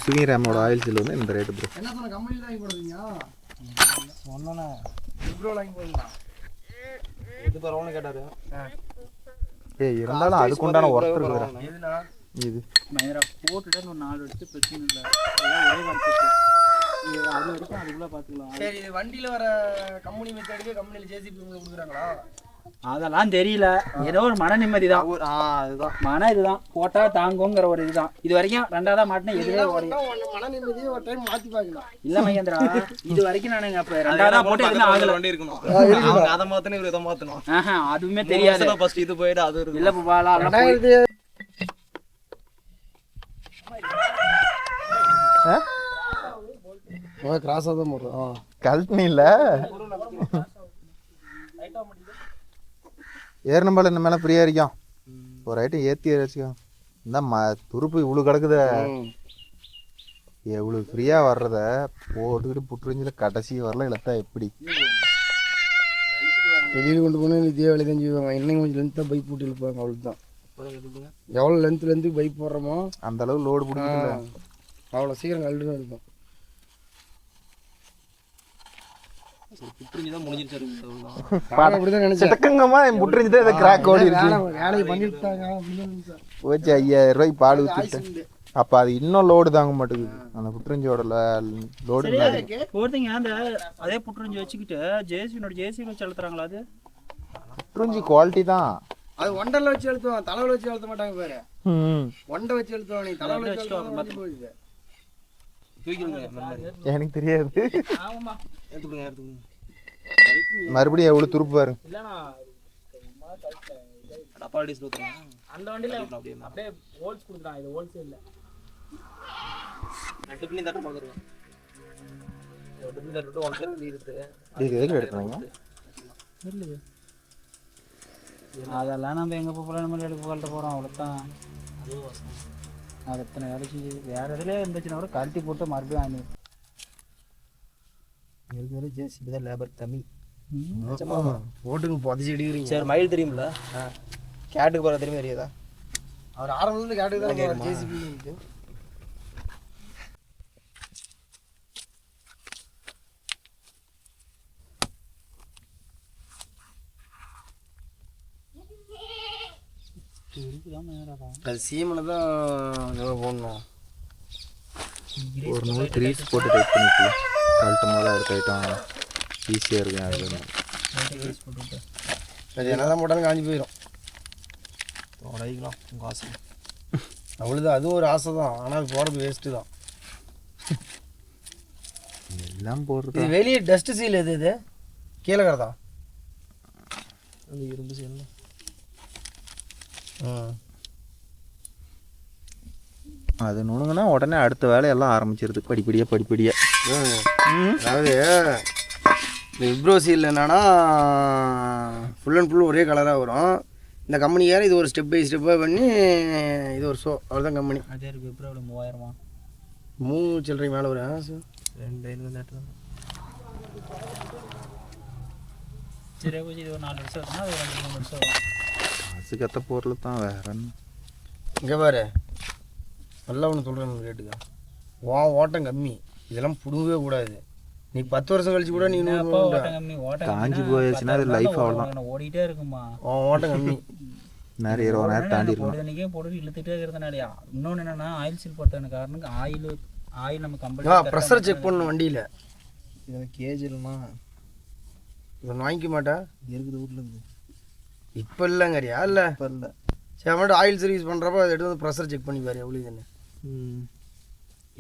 சுகிராமோட ஆயில் செல் வந்து இந்த ரேட்டு ப்ரோ. என்ன சொன்ன கம்பெனியில் வாங்கி போடுறீங்க சொன்னேண்ணே விப்ரோ வாங்கி போடலாம். இது பரவாயில்ல கேட்டாரு. இருந்தாலும் அதுக்குண்டான ஒர்க் இருக்குதுடா. இது மகேந்திரா போட்டுட்டு ஒரு 4 எடுத்து பிரச்சனை இல்லை, ஒரே வார்த்தை அது வரைக்கும் அதுக்குள்ளே பார்த்துக்கலாம். சரி இது வண்டியில் வர கம்பெனி மெத்தடுக்கு கம்பெனியில் ஜேசிபி கொடுக்குறாங்களா? அதெல்லாம் தெரியல, ஏதோ ஒரு மன நிம்மதி தான். அதுதான் மன இதுதான் போட்டா தாங்குங்கிற ஒரு இதுதான். இது வரைக்கும் 2ஆவதா மாட்டினா எதுவே மன நிம்மதியை ஒரு டைம் மாற்றி பார்க்கலாம். இல்ல மகேந்திரா, இது வரைக்கும் நானுங்க அப்ப 2ஆவதா போட்டு எதுவுமே ஆகல. வண்டி இருக்கணும், அதை மாத்தணும் இதை மாத்தணும். அதுவுமே தெரியாது. ஃபர்ஸ்ட் இது போயிட்டு அது இருக்கு. இல்ல பாலா கிராஸாக தான் போடுறோம். கல்ட்னி இல்லை ஏறு நம்பர் இந்த மேலே ஃப்ரீயாக இருக்கும். ஒரு ஐட்டம் ஏற்றி வச்சுக்கோ. இந்த துருப்பு இவ்வளோ கிடக்குது, எவ்வளோ ஃப்ரீயாக வர்றத போட்டுக்கிட்டு புட்டுறிஞ்சில் கடைசி வரல இழுத்தா எப்படி வெளியில் கொண்டு போனால் இதே வேலை தான் செய்வாங்க. இன்னும் கொஞ்சம் லென்த்தாக பைப் போட்டு இழுப்பாங்க, அவ்வளோதான். எவ்வளோ லென்த்துக்கு பைப் போடுறோமோ அந்த அளவு லோடு பிடிக்கல, அவ்வளோ சீக்கிரம் கழட்டு தான் இருக்கும். புரிஞ்சுதான் முடிஞ்சிருச்சு. அப்படிதான் நினைச்சேன். வேலையை பண்ணிவிட்டாங்க போச்சு 5000 ரூபாய்க்கு பால் ஊற்றிட்டேன். அப்போ அது இன்னும் லோடு தாங்க மாட்டேங்குது. அந்த புட்டுறிஞ்சோட லோடு போடுறீங்க. அந்த அதே புட்டுறிஞ்சி வச்சுக்கிட்டு ஜேசிபி வச்சு அழுத்துறாங்களா? அது புட்டுறிஞ்சி குவாலிட்டி தான். அது ஒண்டரில் வச்சு அழுத்துவான், தலைவில் வச்சு அழுத்த மாட்டாங்க பாரு. ஒண்டை வச்சு அழுத்துவான், நீ தலைவில் வச்சு அழுத்துவாங்க. எனக்கு தெரியாது. ஆமாம்மா, மறுபடியும் எவ்வளோ துருப்பு பாரு. அந்த வண்டியில அப்படியே ஹோல்ஸ் கொடுக்குறான். இது ஹோல்ஸ் இல்ல, அதெல்லாம் நம்ம எங்க போகல, நம்ம எடுக்க போகல போறோம், அவ்வளோதான். அது எத்தனை வேலை செஞ்சு வேற எதுலேயே இருந்துச்சுன்னா கூட கழட்டி போட்டு மறுபடியும் வாங்கி ஜேசிபி தான் லேபர் கம்மி. போட்டுங்க புதைச்சி எடுக்கிறீங்க. சரி மயில் தெரியுமில்ல, கேட்டுக்கு போகிற தெரியுமா தெரியாதா? அவர் ஆரம்பத்துலேருந்து கேட்டுக்கு தான் ஜேசிபி. அது சீமனை தான் போடணும். ஒரு நாள் கிரீஸ் போட்டு டைட் பண்ணிக்கலாம். கழட்டும் போது அடுத்த ஐட்டம் ஈஸியாக இருக்கும். அது என்ன தான் போட்டாலும் காஞ்சி போயிடும். உடைக்கலாம் உங்கள் ஆசை, அவ்வளோதான். அதுவும் ஒரு ஆசை தான், ஆனால் அது போகிறது வேஸ்ட்டு தான். எல்லாம் போடுறது. இது வெளியே டஸ்ட் சீல் எது? இது கீழே கிடதா? அந்த இரும்பு சீல். அது நுணுங்கன்னா உடனே அடுத்த வேலையெல்லாம் ஆரம்பிச்சிருது படிப்படியாக. அதாவது இந்த விப்ரோ சீல் என்னன்னா ஃபுல் அண்ட் ஃபுல் ஒரே கலராக வரும். இந்த கம்பெனிக்கார இது ஒரு ஸ்டெப் பை ஸ்டெப்பாக பண்ணி இது ஒரு ஷோ, அவ்வளோதான் கம்பெனி. அதே விப்ரோவில் 3000 3 சில்லறை மேலே வரும். 2 சரி, இது ஒரு 4 வருஷம் இருக்குன்னா அது 2-3 வருஷம் வரும். அதுக்கத்த பொருள் தான் வேற. இங்கே பாரு, நல்லா ஒன்று சொல்கிறேன் ரேட்டுக்கா. ஓட்டம் கம்மி, இதெல்லாம் பிடுங்கவே கூடாது. நீ 10 வருஷம் கழிச்சு கூட நீ காஞ்சி போயிடுச்சுன்னா அது லைஃப் அவ்வளோதான், ஓடிட்டே இருக்குமா. ஓட்டம் கம்மி, நிறைய 20 நேரம் தாண்டி இருக்கும். பொழுதுனிக்கே போட்டு இழுத்துட்டே இருக்கிறதுனாலயா. இன்னொன்று என்னன்னா, ஆயில் சீல் போட்டதுக்கு காரணம் ஆயில் நம்ம கம்பெனி ப்ரெஷர் செக் பண்ணணும் வண்டியில். இது கேஜில்மா இவன் வாங்கிக்க மாட்டா இருக்குது வீட்டில் இருக்குது. இப்போ இல்லைங்கறியா? இல்லை இப்போ இல்லை. சரி, மட்டும் ஆயில் சர்வீஸ் பண்ணுறப்ப அதை எடுத்து வந்து ப்ரெஷர் செக் பண்ணி பாரு எவ்வளோ இதுன்னு.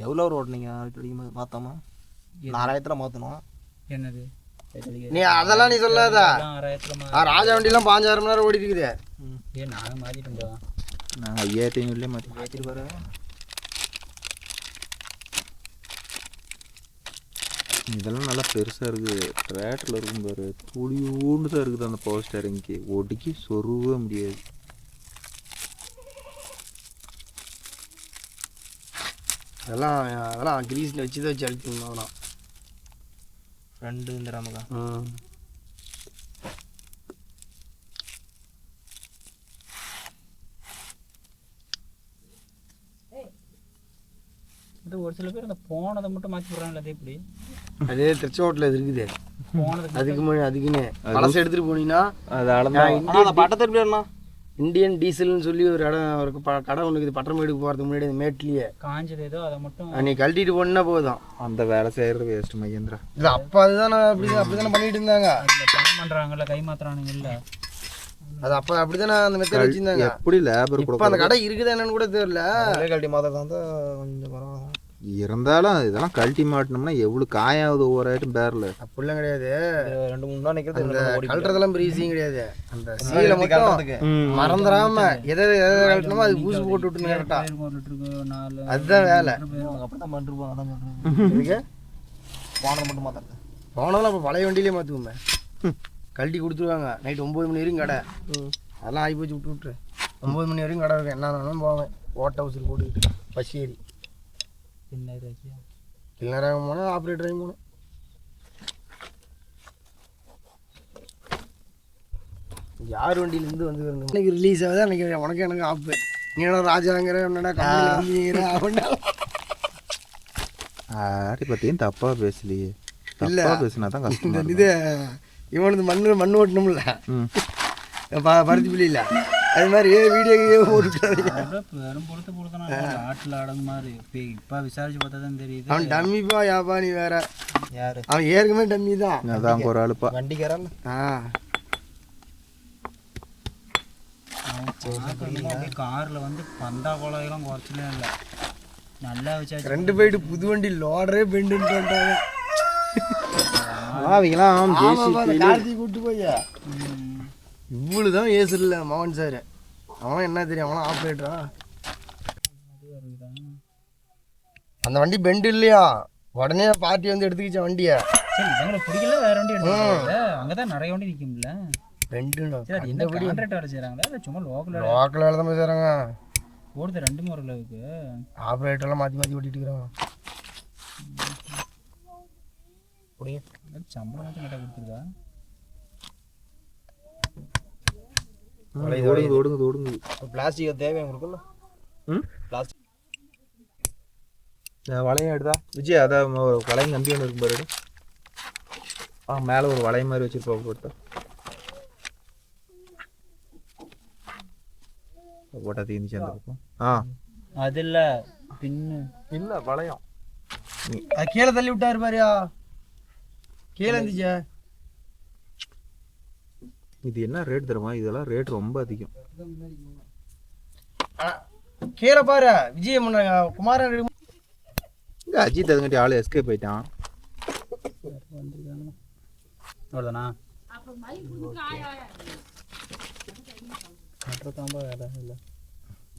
எவ்வளோ ஒரு ஓட்டினீங்க அடிக்கும்போது மாற்றாமா? 4000 மாற்றணும். என்னது நீ அதெல்லாம் நீ சொல்லாதா? 6000 ராஜா வண்டிலாம் 5000 மணி நேரம் ஓடி இருக்குது. நாங்கள் மாற்றிட்டோம். நான் 5500 மாற்றி மாற்றிட்டு பாரு. இதெல்லாம் நல்லா பெருசாக இருக்குது. ட்ராக்டரில் இருக்கும் பாரு, துளியூண்டு தான் இருக்குது அந்த பவர் ஸ்டேரிங்க்கு. ஒடுக்கி சொருவே முடியாது. அதெல்லாம் கிரீஸில் வச்சு தான் வச்சு அழுத்தணும். அதெல்லாம் 2 இந்த ராமக்கா. இது ஒரு சில பேர் அந்த போனதை மட்டும் மாற்றி போடுறாங்களே, அது எப்படி? அதே திருச்செங்கோட்டில் இது இருக்குது. போனது அதுக்குன்னு பழசை எடுத்துகிட்டு போனீங்கன்னா அது அளந்தா பட்டத்திருப்பா இந்தியன் டீசல்னு சொல்லி ஒரு இடம் ஒரு கடை ஒன்று இருக்குது. பட்டர்மேடுக்கு போகிறதுக்கு முன்னாடி அந்த மேட்லேயே காஞ்சது ஏதோ அதை மட்டும் நீ கழட்டிட்டு போனா போதும். அந்த வேலை செய்கிறது வேஸ்ட் மகேந்திரா. இல்லை அப்போ அதுதான் அப்படி தானே பண்ணிட்டு இருந்தாங்க. பணம் பண்ணுறாங்கல்ல, கை மாத்துறானுங்கல்ல, அது அப்போ அப்படி தானே அந்த மெத்தட் வச்சுருந்தாங்க. எப்படி லேபர் இப்போ அந்த கடை இருக்குதா என்னன்னு கூட தெரியல. கழட்டி மாத்திரம் தான் கொஞ்சம் பரவாயில்ல. இருந்தாலும் இதெல்லாம் கழட்டி மாட்டினோம்னா எவ்வளோ காயாவது ஒவ்வொரு ஐட்டம் பேரில். அப்படிலாம் கிடையாது. 2-3 நாள் நிற்கிறது. அந்த கழட்டுறதெல்லாம் பெரிய விஷயம் கிடையாது. அந்த சீலை மட்டும் மறந்துடாம எதை கழட்டணுமோ அது பூசு போட்டு விட்டுருங்க கரெக்டா. அதுதான் வேலை. அப்படி தான் பண்ணிருப்போம். அதான் பண்ணுறேன். இதுக்கு போனதை மட்டும் மாத்திரம் போனதெல்லாம் அப்போ பழைய வண்டியிலே மாற்றுவோமே. கழட்டி கொடுத்துருவாங்க. நைட் 9 மணி வரைக்கும் கடை. அதெல்லாம் ஆகி போச்சு விட்டு 9 மணி வரைக்கும் கடை இருக்கும். என்ன போவேன் ஓட்ட ஹவுஸில் போட்டுக்கிட்டு பஸ் ஏறி கிளராக போனோம். ஆப்ரேட்டரையும் போனோம். யார் வண்டியிலேருந்து வந்து இன்னைக்கு ரிலீஸ் ஆகுது. அன்றைக்கி உனக்கு எனக்கு ஆப்பு. நீ என்ன ராஜாங்கிற என்னடா கம்பெனிங்கிற அப்படின்னா ஆடி பற்றியும் தப்பாக பேசலையே. இல்லை பேசினா தான் கஷ்டம். இது இவனுக்கு மண் ஓட்டணும்ல பருத்தி பிள்ளைல அது மாதிரி வீடியோ போட்டுட்டாங்க. வெறும் பொறுத்து பொறுத்தனா ஆட்டில் அடங்கு மாதிரி இப்போ விசாரிச்சு பார்த்தா தான் தெரியுது. அவன் டம்மிப்பா யாப்பா நீ வேற. யாரு அவன் ஏற்கனவே டம்மி தான். அதான் ஒரு ஆளுப்பா வண்டிக்காரன். காரில் வந்து பந்தா குலையெல்லாம் குறைச்சலே இல்லை, நல்லா வச்சா. 2 போயிட்டு புது வண்டி லோடரே பெண்டுன்ட்டு வந்துட்டாங்க. அவங்களாம் கார்த்தி கூப்பிட்டு போய் இவ்வளோதான் ஏசு இல்லை மோகன் சார். அவன் என்ன தெரியும், அவனா ஆப்ரேட்டரா. அந்த வண்டி பெண்டு இல்லையா, உடனே பார்ட்டி வந்து எடுத்துக்கிச்ச வண்டியை. சரி இவங்களை பிடிக்கல, வேற வண்டி எடுத்து அங்கே தான் நிறைய வண்டி நிற்கும்ல. பெண்டுன்னு இந்த கான்ட்ராக்ட் வேலை செய்கிறாங்களா இல்லை சும்மா லோக்கல் வேலை தான் போய் செய்கிறாங்க. ஓடுது 2 முறை அளவுக்கு. ஆப்ரேட்டர்லாம் மாற்றி மாற்றி ஓட்டிட்டு இருக்கிறாங்க. சம்பளம் மட்டும் கேட்டால் கொடுத்துருதா? ஓடுங்க. பிளாஸ்டிக் தேவை கொடுக்கல. பிளாஸ்டிக் வளையம் எடுத்தா விஜய். அதான் ஒரு வளையம் கம்பி ஒன்று இருக்கும் பாரு. மேலே ஒரு வளையம் மாதிரி வச்சுருப்பா போட்டா போட்டா தீர்ந்து சேர்ந்துருக்கும். அது இல்லை பின்னு இல்லை வளையம். அது கீழே தள்ளி விட்டாரு பாரியா, கீழே இருந்துச்சா. இது என்ன ரேட் தருமா? இதெல்லாம் ரேட் ரொம்ப அதிகம். கீழே பாரு விஜய் குமாரன் இங்கே அஜித் அதுங்கிட்ட ஆள் எஸ்கேப் போயிட்டான். அவ்வளோதானா?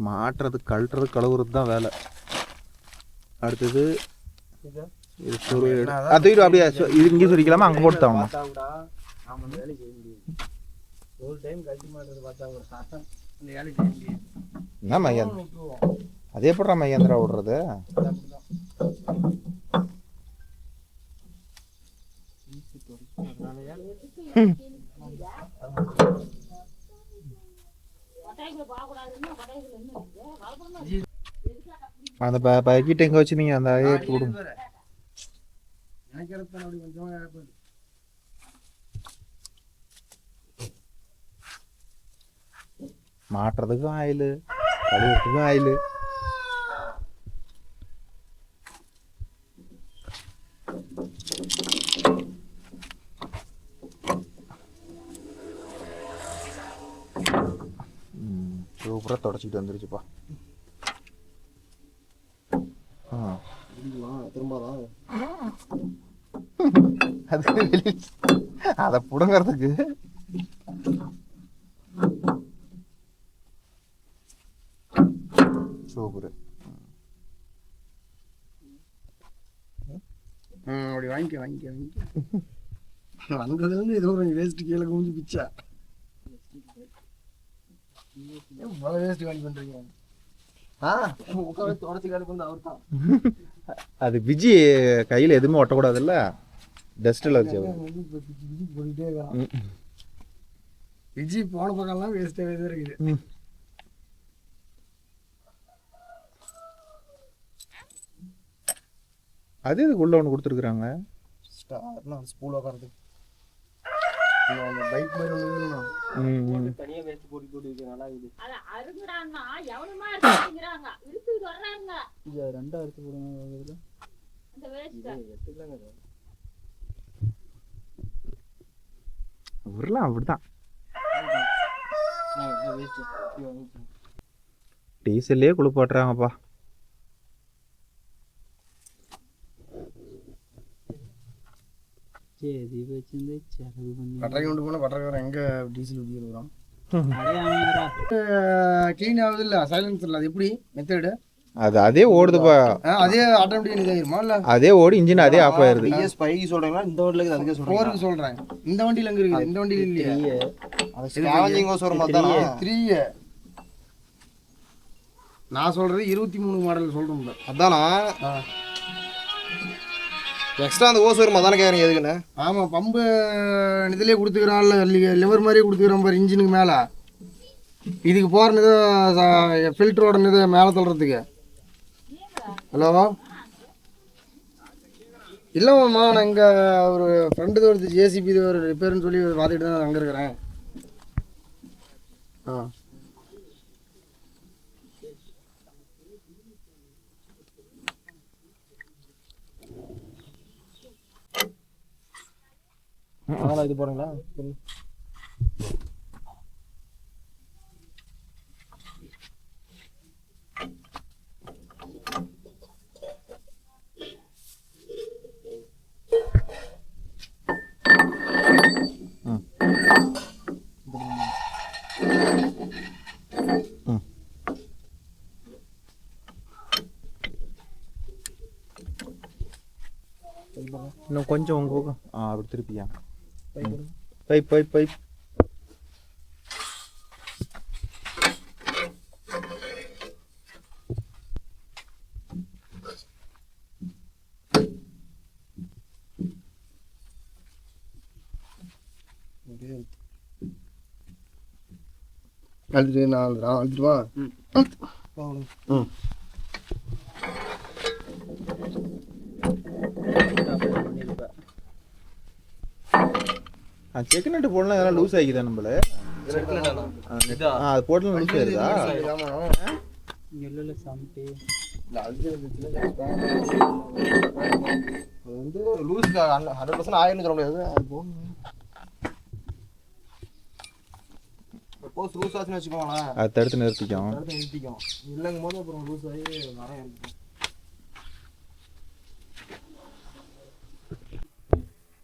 மாட்டுறது கழட்டுறது கழுவுறது தான் வேலை. அடுத்தது அது அப்படியே இது இங்கே சொல்லிக்கலாமா, அங்கே போட்டு தான் என்ன மகேந்திரா? அதே போடுறா மகேந்திரா விடுறது. அந்த பக்கெட் எங்கே வச்சுருந்தீங்க? அந்த அதே போடுங்க. மாட்டுறதுக்கும் ஆயிலு, கழுவுறதுக்கும் ஆயிலு. சூப்பராக தொடச்சிக்கிட்டு வந்துருச்சுப்பா. அது அதை புடுங்கிறதுக்கு சூப்பர். அப்படி வாங்கி வந்ததுலேருந்து ஏதோ ஒரு வேஸ்ட்டு கீழே குஞ்சு பிச்சா இவ்வளோ வேஸ்ட்டு காலி பண்ணுறீங்க உட்காந்து தொடச்சி காலி பண்ணது அவர் தான். அது விஜி கையில் எதுவுமே ஒட்டக்கூடாதுல்ல, டஸ்ட்டில் வச்சு போயிட்டே இருக்கான். விஜி போன பக்கம்லாம் வேஸ்ட்டாகவே தான் இருக்குது. அது இதுக்கு உள்ள ஒன்று கொடுத்துருக்குறாங்க. ஸ்டார்னா ஸ்கூல் உட்காரதுக்கு அந்த பைக் மாதிரி ஒன்று தனியாக வேஸ்ட் போட்டு நல்லா இருக்குது. இது ரெண்டா எடுத்து போடுங்க. உருளாம் அப்படிதான். டீசல்லே குளிப்பாட்டுறாங்கப்பா. சரி வச்சிருந்து செலவு பண்ணி பட்டரை கொண்டு போனால் பட்டரைக்காரன் எங்கே டீசல் ஊற்றிடுறான். அடையாமடா க்ளீன் ஆகுது இல்லை, சைலன்ஸ் இல்லை. அது எப்படி மெத்தடு? அது அதே ஓடுதுப்பா. அதே ஆட்டோமேட்டிக் இதாகிருமா இல்லை? அதே ஓடி இன்ஜின் அதே ஆஃப் ஆயிருது. ஸ்பைக்கு சொல்கிறீங்களா? இந்த வண்டியில் அதுக்கே சொல்கிறேன். சொல்கிறேன் இந்த வண்டியில் எங்கே இருக்குது? இந்த வண்டியில் இல்லையே. நான் சொல்கிறது 23 மாடல் சொல்கிறோம். அதானா எக்ஸ்ட்ரா அந்த ஓஸ் வருமா தானே கேட்குறீங்க எதுக்குன்னு? ஆமாம், பம்பு இதிலே கொடுத்துக்கிறான்ல, லிவர் மாதிரி கொடுத்துக்கிறான் பாரு இன்ஜினுக்கு மேலே. இதுக்கு போகிற இது ஃபில்டரோட இது மேலே தள்ளுறதுக்கு. ஹலோ இல்லைம்மா, நான் இங்கே ஒரு ஃப்ரெண்டு ஒரு ஜேசிபி இது ஒரு ரிப்பேர்னு சொல்லி பார்த்துட்டு தான் அங்கே இருக்கிறேன். அதனால் இது போகிறீங்களா? இன்னும் கொஞ்சம் உங்க பக்கம். அப்படி திருப்பியா பைப் பைப் பைப். அழுதுட்டு நான் அழுதுட்டுவா. செக் நட்டு போடலாம், இதெல்லாம் லூஸ் ஆகிக்குதா நம்மள? அது போடலாம் லூஸ் ஆயிருதா? எல்லுல சாமிட்டு வந்து லூஸ் 100% ஆயிரம் சொல்ல முடியாது. அது போகணும். சப்போஸ் லூஸ் ஆச்சுன்னு வச்சுக்கோங்களேன், அது தடுத்து நிறுத்திக்கும். இல்லைங்கும் போது அப்புறம் லூஸ் ஆகி நிறைய இருக்கும்.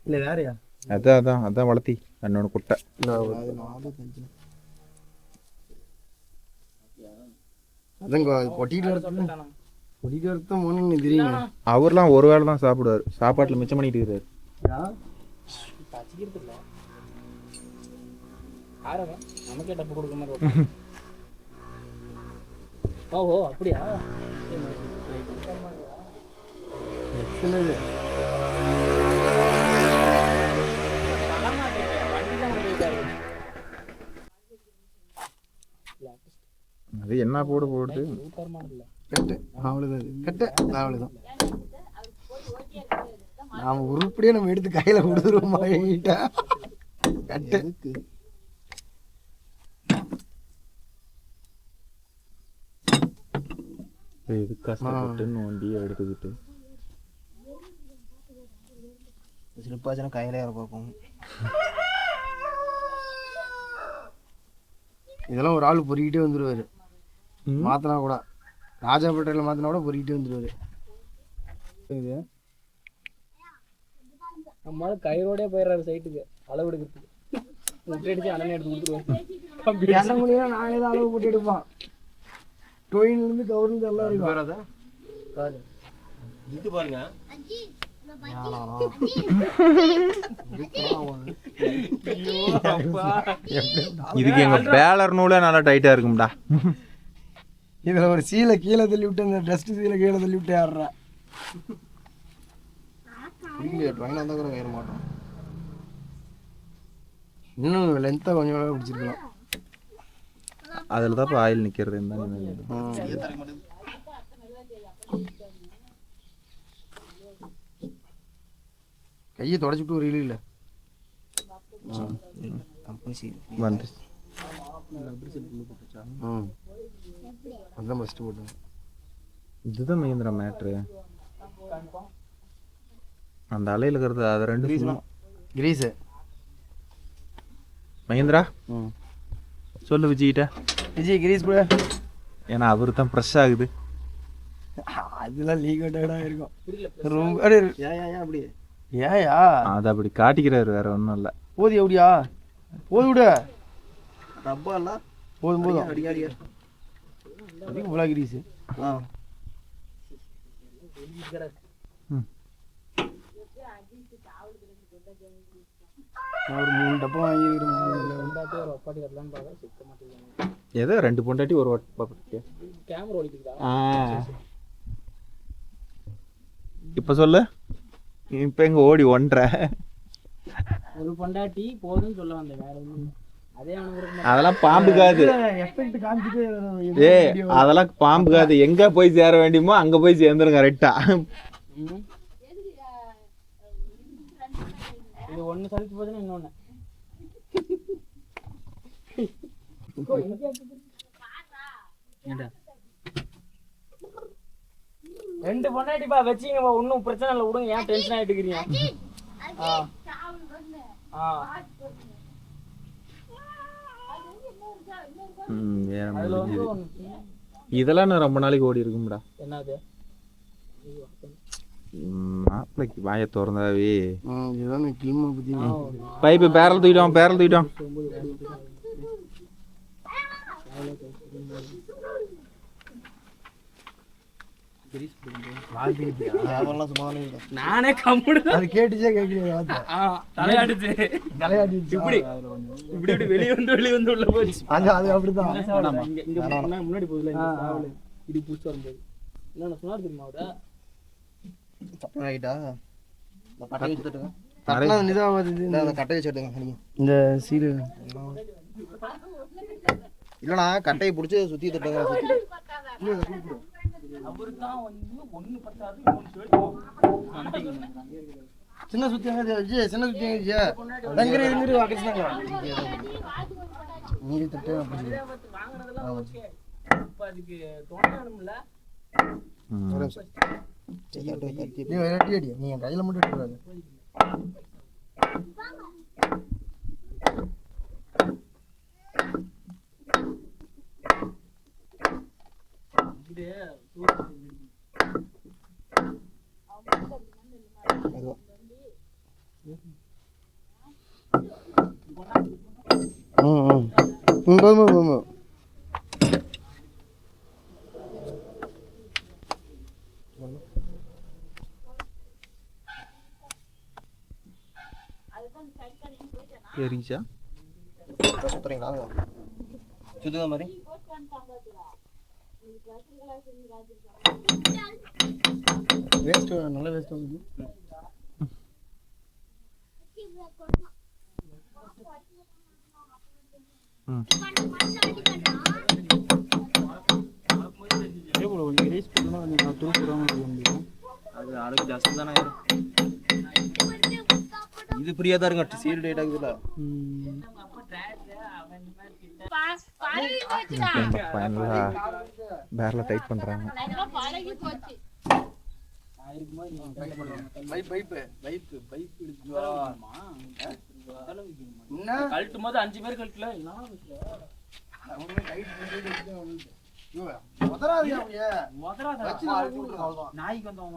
இல்லை வேறையா? அதான் வளர்த்தி என்னோட குட்டை. அவர்லாம் ஒரு வேளை தான் சாப்பிடுவாரு, சாப்பாட்டுல மிச்சம் பண்ணிட்டு இருக்காரு. நமக்கே டப்பு கொடுக்க மாதிரி. ஓஹோ அப்படியா? அது என்ன போடுது அவ்வளோதான். நாம உருப்படியே நம்ம எடுத்து கையில கொடுத்துருவோமா கட்டு. இது கஷ்டப்பட்டு நோண்டியை எடுத்துக்கிட்டு சிலப்பாச்சுன்னா கையில யாரை பார்ப்போம். இதெல்லாம் ஒரு ஆள் பொறிக்கிட்டே வந்துடுவார். மாற்றினா கூட ராஜாப்பேட்டையில் மாற்றினா கூட பொறிக்கிட்டே வந்துடுவார். இது நம்மளால கயிறோடய போயிடுறாரு சைட்டுக்கு அளவு எடுக்கிறதுக்கு. முட்டை அடிச்சு அண்ணன் எடுத்து கொடுத்துருவோம். என்ன முடியும், நானே தான் அளவு போட்டு எடுப்பான். டொயின்லேருந்து கவர்லேருந்து எல்லாம் இருக்கும். இது பாருங்க இதுக்கு எங்க பேலர் நூலே நல்லா டைட்டா இருக்கும்டா. இதுல ஒரு சீலை கீழே தள்ளி விட்டு அந்த டஸ்ட் சீலை கீழே தள்ளி விட்டு ஆடுறா. இன்னும் லென்த்தா கொஞ்சம் பிடிச்சிருக்கலாம். அதுல தான் ஆயில் நிக்கிறது. கையை தொடச்சிட்டு ஒரு இல்லை வந்து அதான் ஃபஸ்ட்டு போட்டேன். இதுதான் மகேந்திரா மேட்ரு. அந்த அலையில் இருக்கிறது அது ரெண்டு கிரீஸு மகேந்திரா சொல்லு விஜய்கிட்ட. விஜய் கிரீஸ் கூட ஏன்னா அவரு தான் ஃப்ரெஷ் ஆகுது. அதெல்லாம் லீக் அவுட்டாக இருக்கும். ரொம்ப ஏன் அப்படி ஏயா அதை அப்படி காட்டிக்கிறாரு, வேற ஒன்றும் இல்லை. போதி அப்படியா போது விட ரப்பா இல்ல போதும் போதும் அடிக்காரியா அதிகம் போல கிரீஸு. நான் ஒரு 3 டப்பா வாங்கிக்கிறேன். ஏதோ 2 பொண்டாட்டி ஒரு கேமரா ஓடிக்குதா? இப்போ சொல்லு. இப்போ எங்க ஓடி 1.5 ஒரு பொண்டாட்டி போதும்னு சொல்ல வந்தேன், வேற ஒன்றும். அதே அதெல்லாம் பாம்புக்காது. எஃபெக்ட் காமிச்சிட்டு அதெல்லாம் பாம்புக்காது. எங்க போய் சேர வேண்டியமோ அங்க போய் சேர்ந்துருங்க கரெக்டா. இது ஒன்று சலிச்சு போதுன்னு இன்னொன்று. ரெண்டு பொண்டாட்டிப்பா வச்சிங்கப்பா, ஒன்றும் பிரச்சனை இல்லை, விடுங்க. ஏன் டென்ஷன் ஆகிட்டு இருக்கிறீங்க? இதெல்லாம் நான் ரொம்ப நாளைக்கு ஓடி இருக்கும்டா. என்னது மாப்பிளைக்கு வாயை திறந்தாவே இதுதான் கிளிமா பற்றி பைப்பு பேரல் தூக்கிட்டோம், பேரல் தூக்கிட்டோம். நானே கம்முடு அது கேட்டுச்சே கேட்கலையா? தலையாடுச்சு தலையாடுச்சு. இப்படி இப்படி இப்படி வெளியே வந்து உள்ள போச்சு. அது அப்படிதான் முன்னாடி போகுதுல இது புடிச்சு வரும்போது என்ன சொன்னார் தெரியுமா? அவரை இந்த சீடு இல்லைண்ணா, கட்டையை பிடிச்சி சுற்றி தட்டுங்க. சின்ன சுத்தி சின்ன சுத்தி நீதி தட்டு நீ என் கையில மட்டும் எடுத்துறாங்க. ஏறிச்சா சுத்துறீங்களா? சுத்துங்க மாதிரி வேஸ்ட் நல்ல வேஸ்ட் ஆகுது. அது அழகு ஜாஸ்தி தானே ஆயிரும். இது ஃப்ரீயா தான் இருங்க. சீல் டேட் ஆகுதுல. ஃபைனலா பேரல டைட் பண்றாங்க. கழட்டும் போது 5 பேர் கழட்டல. நாய்க்கு வந்தவங்க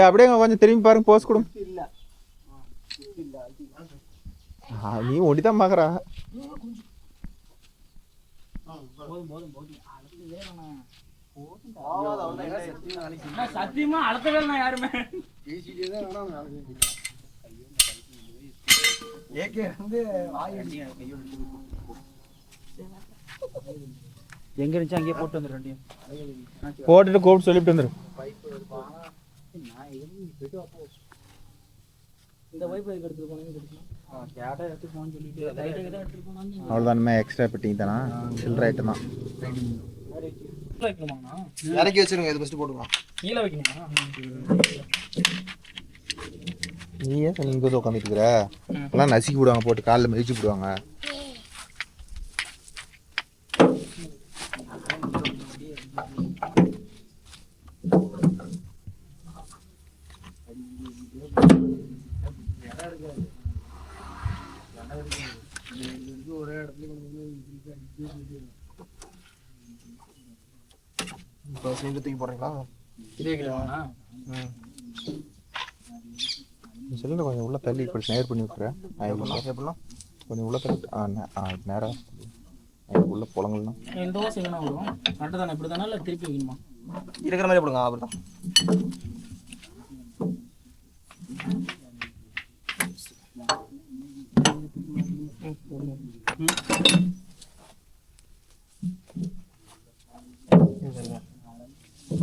அப்படியே கொஞ்சம் திரும்பி பாருங்க, போஸ் கொடுங்க. நீ ஒடிதான் பாக்குறா. சத்தியமா அழுத்தவே இல்லை யாருமே. எங்க இருந்துச்சு அங்கேயே போட்டு வந்துரு ரெண்டையும். போட்டுட்டு கூப்பிட்டு சொல்லிட்டு வந்துரு. இந்த வைப்பு எடுத்துட்டு போனீங்க. அவ்வளோதானுமே, எக்ஸ்ட்ரா ஃபிட்டிங் தானா? சில்லற ஐட்டம் தான். இறக்கி வச்சிருங்க, இது ஃபஸ்ட்டு போட்டுக்கலாம். கீழே வைக்கணுமா? நீ ஏன் இங்கே வந்து உட்காந்துட்டு இருக்கிற? எல்லாம் நசுக்கி விடுவாங்க, போட்டு காலில் மிதிச்சு விடுவாங்க. தூக்கி போடுறீங்களா? சிலிண்டர் கொஞ்சம் உள்ள தள்ளி இப்படி நேர் பண்ணி விட்டுறேன். கொஞ்சம் உள்ள தள்ளி நேராக உள்ள புலங்கள்னா இந்த தோசை எங்கன்னா வரும் கரெக்டாக தானே? இப்படி தானே இல்லை திருப்பி வைக்கணுமா? இருக்கிற மாதிரி போடுங்க. அப்புறம்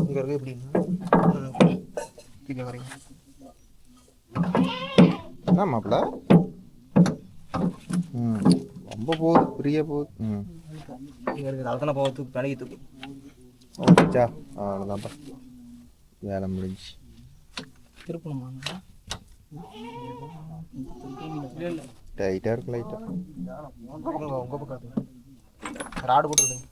இங்கே இருக்க எப்படி வரீங்க? என்ன மாப்பிள்ள? ரொம்ப போகுது, பெரிய போகுது. இங்கே இருக்குது அதுதானே போக பழகி தூக்கு. ஓகேச்சா, அவ்வளோதான்ப்பா, வேலை முடிஞ்சு. திருப்பணுமா? டைட்டாக இருக்கு லைட்டாக. உங்கள் பக்கம் ராடு போட்டு விடுங்க.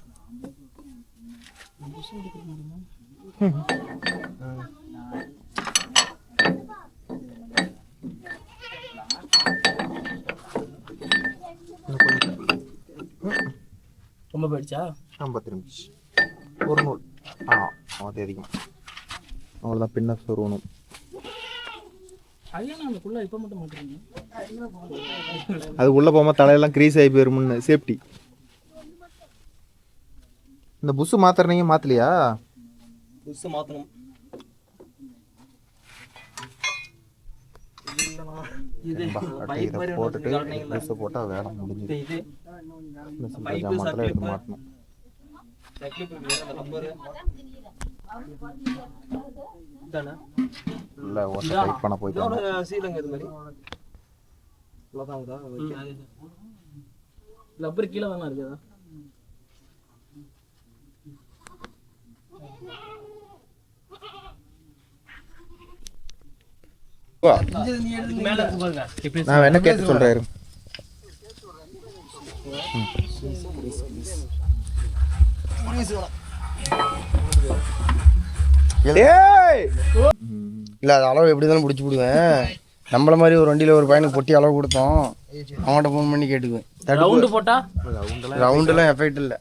ரொம்ப போயிடுச்சா? 50 நிமிஷம் ஒரு நூல். அது அதிகம். அவ்வளோதான், பின்ன சொருவணும். ஐயா அந்த குள்ள இப்போ மட்டும் மாட்டுறீங்க. அது உள்ளே போகாமல் தலையெல்லாம் க்ரீஸ் ஆகி போயிருமுன்னு சேஃப்டி. இந்த புஷ் மாத்துறீங்க, மாத்தலையா? புஷ் மாற்றணும். இதை போட்டுட்டு புஷை போட்டால் வேலை முடிஞ்சுது. ஜாமான்லாம் எடுத்து மாட்டணும். இல்லை ஓட்ட டைட் பண்ண போயிட்டு சீலங்க இது மாதிரி லப்பர் கீழே தானே இருக்குதா? நான் என்ன கேட்டு சொல்றேன். இல்லை அது அளவு எப்படி தானே பிடிச்சி விடுவேன். நம்மள மாதிரி ஒரு வண்டியில் ஒரு பையனுக்கு பொட்டி அளவு கொடுத்தோம். அவன்கிட்ட ஃபோன் பண்ணி கேட்டுக்குவேன். ரவுண்டு போட்டா ரவுண்டெல்லாம் எஃபெக்ட் இல்லை.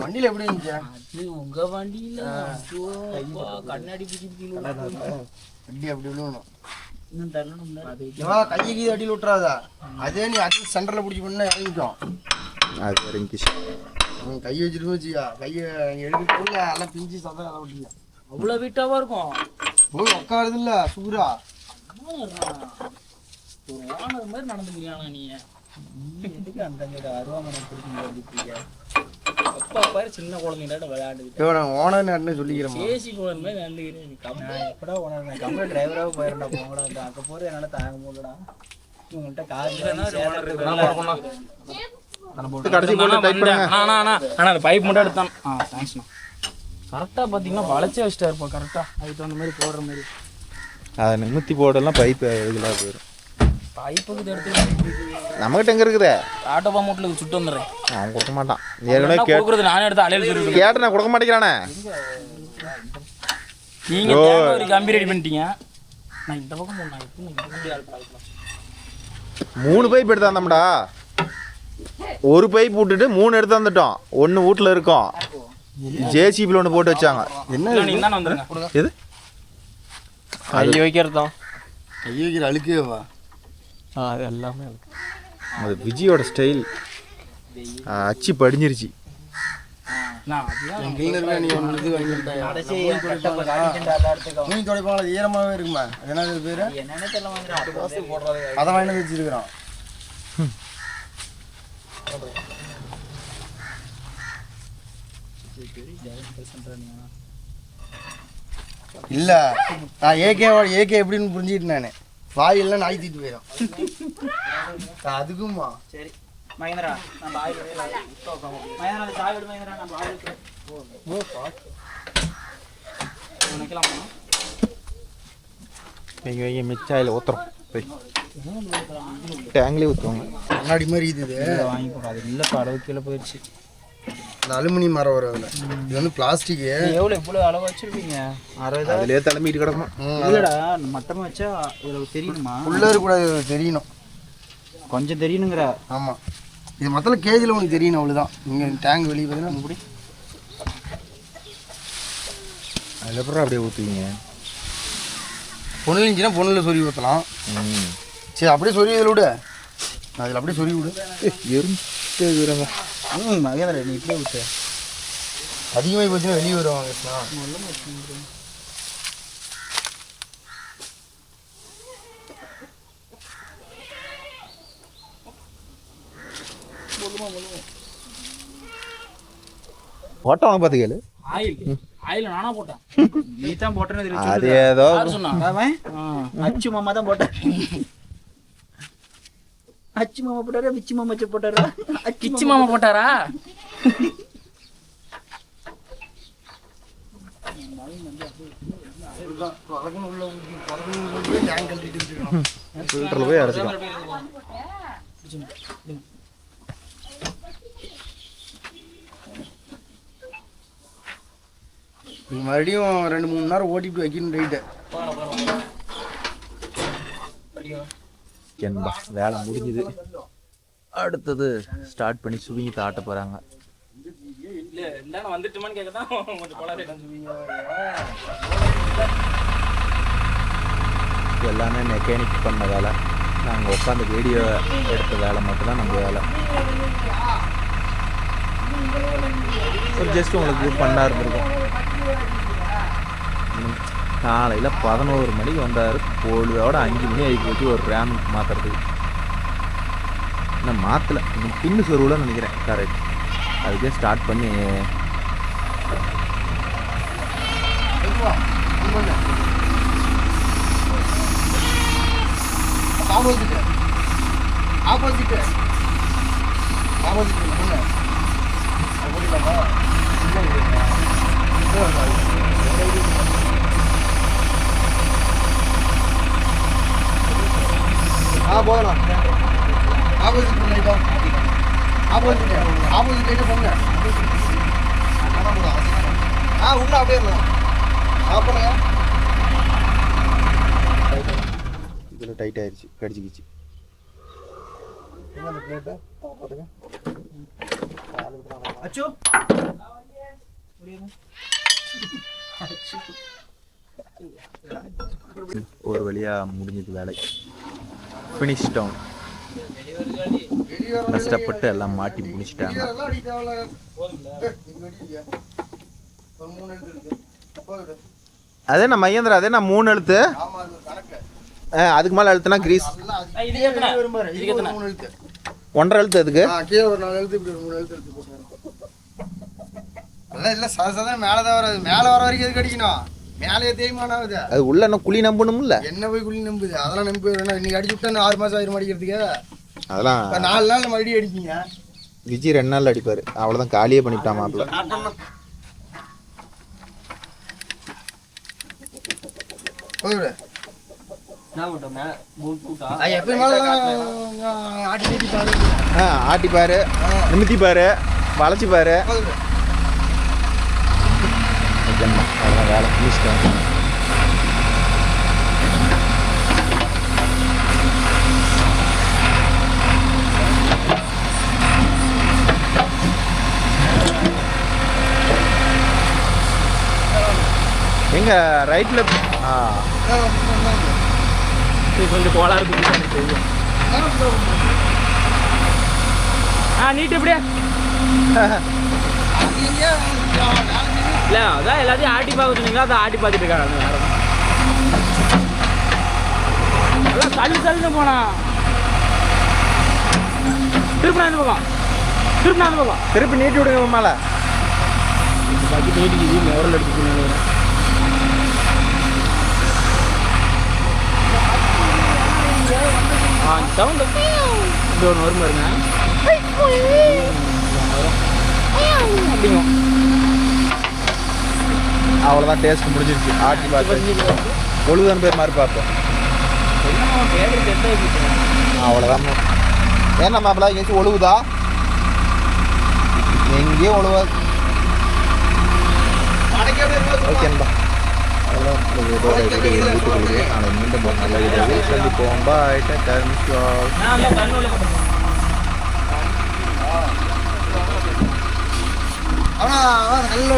வண்டியில் எப்படி இருந்துச்சா? உங்க வண்டியில கண்ணாடி வண்டி அப்படி விழுவணும். இன்னும் தரணும். கையை கீழே அடியில் விட்டுறாதா? அதே நீ அது சென்டரில் பிடிச்சி பண்ணா இறங்கிட்டோம். அது இறங்கிச்சு. கை வச்சுட்டு வச்சியா, கையை எடுக்கக்குள்ள எல்லாம் பிஞ்சு சதம் அதை விட்டுங்க. அவ்வளோ வீட்டாவா இருக்கும். போய் உட்காருது இல்லை சூரா. ஒரு ஓனர் மாதிரி நடந்துக்கிறியானா நீ? அப்பா பாரு சின்ன குழந்தைங்களோட விளையாண்டுக்கிட்டு ஓனர் சொல்லிக்கிறேன். ஏசி குழந்தை மாதிரி விளையாண்டுக்கிறேன். எப்படா ஓனர் கம்பெனி டிரைவராக போயிடா போங்கடா. அங்கே போகிற என்னால் தாங்க முடியலடா. இவங்கள்ட்ட பைப் மட்டும் எடுத்தான். தேங்க்ஸ்ண்ணா. கரெக்டாக பார்த்தீங்கன்னா வளைச்சே வச்சுட்டா இருப்போம். கரெக்டாக அதுக்கு தகுந்த மாதிரி போடுற மாதிரி. அதை நிமித்தி போடலாம், பைப்பு இதெல்லாம் போயிடும். பைப்புக்கு எடுத்து நம்மகிட்ட எங்கே இருக்குது? ஆட்டோ பாமூட்டில் சுட்டு வந்துடுறேன். அவன் கொடுக்க மாட்டான். ஏற்கனவே கொடுக்குறது நானே எடுத்து அலையில் சொல்லிட்டு கேட்டு நான் கொடுக்க மாட்டேங்கிறானே. நீங்கள் ஒரு கம்பி ரெடி பண்ணிட்டீங்க. நான் இந்த பக்கம் போனேன். 3 பைப் எடுத்து வந்தோம்டா. ஒரு பைப் விட்டுட்டு 3 எடுத்து வந்துட்டோம். 1 வீட்டில் இருக்கோம். ஜேசிபியில் ஒன்று போட்டு வச்சாங்க. என்ன நீங்க தானே வந்துருங்க. எது கை வைக்கிறது கை வைக்கிற அழுக்கேவா? அது எல்லாமே அது விஜயோட ஸ்டைல். அச்சு படிஞ்சிருச்சு. என் கிளீனர் நீ ஒன்று இது வாங்கிட்டாயா? மூணி துடைப்பாங்க, அது ஈரமாகவே இருக்குமா? அது என்ன பேர்? என்னன்னு தெரியல. அதை வாங்கி வச்சுருக்கிறோம். இல்லை நான் ஏகே எப்படின்னு புரிஞ்சுக்கிட்டு நான் வாயிலாம் நாய் தீட்டு போயிடும். அதுக்குமா சரி மகேந்திரா நம்ம ஆயில் மகேந்திரா அந்த சாவி மகேந்திரா நம்ம ஆயில் நினைக்கலாமா? நீங்கள் வைங்க மிச்சாயில் ஊற்றுறோம் போய் டேங்க்லேயே ஊற்றுவாங்க. முன்னாடி மாதிரி இது வாங்கி போடாது. இல்லைப்பா அளவு கீழே போயிடுச்சு. இந்த அலுமினியம் மரம் வரும் அதில். இது வந்து பிளாஸ்டிக்கு. எவ்வளோ இவ்வளோ அளவு வச்சுருப்பீங்க? 60. அதிலே தலைமைட்டு கிடக்கும். இல்லைடா மட்டமாக வச்சா இதில் தெரியணுமா? உள்ளே இருக்கக்கூடாது, தெரியணும். கொஞ்சம் தெரியணுங்கிற. ஆமாம், இது மொத்தம் கேஜில் உனக்கு தெரியணும், அவ்வளோதான். இங்கே டேங்க் வெளியே பார்த்தீங்கன்னா இப்படி அதில் அப்புறம் அப்படியே ஊற்றுவீங்க. பொண்ணில் இருந்துச்சுன்னா பொண்ணில் சொருவி ஊற்றலாம். சரி அப்படியே சொருவி இதில் விடு. அதில் அப்படியே சொருவி விடு. எரிஞ்சுறாங்க. மகேந்திரா நீ இப்படியே விட்டு அதிகமாக போச்சுன்னா வெளியே வருவாங்க. ஓட்டம் பார்த்து கேளு. ஆயில் நானா போட்டேன். நீ தான் போட்டேன்னு அது ஏதோ அச்சு மாமா தான் போட்டேன். அச்சு மாமா போட்டாரா விச்சி மாமா போட்டாரா? கிச்சி மாமா போட்டாரா? ஃபில்டரில் போய் அரைச்சிக்கலாம். மறுபடியும் 2-3 மணி நேரம் ஓட்டிட்டு வைக்கணும் ரைட்டு. என்பா வேலை முடிஞ்சுது. அடுத்தது ஸ்டார்ட் பண்ணி சுவிங்கி தாட்ட போகிறாங்க. இல்ல வந்துட்டுமான்னு கேட்கதான் கொஞ்சம் கோளாறு. எல்லாமே மெக்கானிக் பண்ண வேலை. நாங்கள் உட்காந்து வீடியோ எடுத்த வேலை மட்டும்தான் நம்ம வேலை. ஒரு ஜஸ்ட் உங்களுக்கு பண்ணா இருந்திருக்கும். காலையில் 11 மணிக்கு வந்தார். பொழுதோட 5 மணி ஆகி போச்சு ஒரு ரேமுக்கு மாற்றுறதுக்கு. இன்னும் மாற்றலை, இன்னும் பின்னு சொருவில் நினைக்கிறேன். கரெக்ட், அதுக்கே ஸ்டார்ட் பண்ணி ஆப்போசிட் ஆப்போசிட் ஆப்போசிட் போகலாம். ஆப்போசிட் லைட்டா ஆப்போசிட் ஆப்போசிட் லைட்டா போங்க. உள்ள அப்படியே இருக்கலாம். பண்ணுங்க. இதில் டைட் ஆயிடுச்சு, கடிச்சிக்கிச்சு. அச்சோ ஒரு வழியாக முடிஞ்சது வேலை. Finish down. கஷ்டப்பட்டு எல்லாம் மாட்டி முடிச்சிட்டாங்க. அதே நான் மகேந்திரா, அதே நான் 3 எழுத்து. அதுக்கு மேலே எழுத்துனா கிரீஸ். 1.5 எழுத்து அதுக்கு. கீழே ஒரு 4 எழுத்து, இப்படி ஒரு 3 எழுத்து எடுத்து போட்டு அதான் இல்லை சாதாரண மேலே தான் வராது. மேலே வர வரைக்கும் எதுக்கு அடிக்கணும்? மேலேயே தேய்மானம் ஆகுது. அது உள்ள என்ன குழி நம்பணும்ல. என்ன போய் குழி நம்புது? அதெல்லாம் நம்பி போயிடும். இன்னைக்கு அடிச்சு விட்டா 6 மாதம் ஆயிரம் அடிக்கிறதுக்கு. அதெல்லாம் 4 நாள் மறுபடியும் அடிப்பீங்க. விஜய் 2 நாள் அடிப்பார். அவ்வளோதான், காலியே பண்ணிவிட்டான் மாப்பிள்ள. ஆட்டிப்பாரு, நிமித்திப்பாரு, வளைச்சிப்பாரு. அதெல்லாம் வேலை முடிச்சிட்டாங்க. இல்லைங்க ரைட்டில் கொஞ்சம் கோளாறு இருக்கு எனக்கு தெரியும். நீட்டு இப்படியே இல்லை அதான் எல்லாத்தையும் ஆட்டி பார்க்க சொன்னீங்களா அதான் ஆட்டி பார்த்துட்டு இருக்காங்க யாரும் எல்லாம் தள்ளு போனா திருப்பி அந்த பக்கம் திருப்பி நீட்டி விடுங்க மேலே பாக்கி நீட்டிக்கு மோரல் எடுத்துக்கணும் சவுண்ட் இது ஒன்று வரும் பாருங்க அவ்வளோதான் டேஸ்ட் முடிஞ்சிருச்சு ஆட்டி பார்த்து ஒழுதான பேர் மாதிரி பார்ப்போம் அவ்வளோதான் ஏன்னா மாப்பிள்ள எங்கேயாச்சும் ஒழுகுதா எங்கேயும் ஒழுவாது ஓகேன்பா வீட்டுக்குள்ளே நாளை மீண்டும் ஒரு நல்ல வீடியோவில் சந்திப்போம் பாய் அவனா நல்ல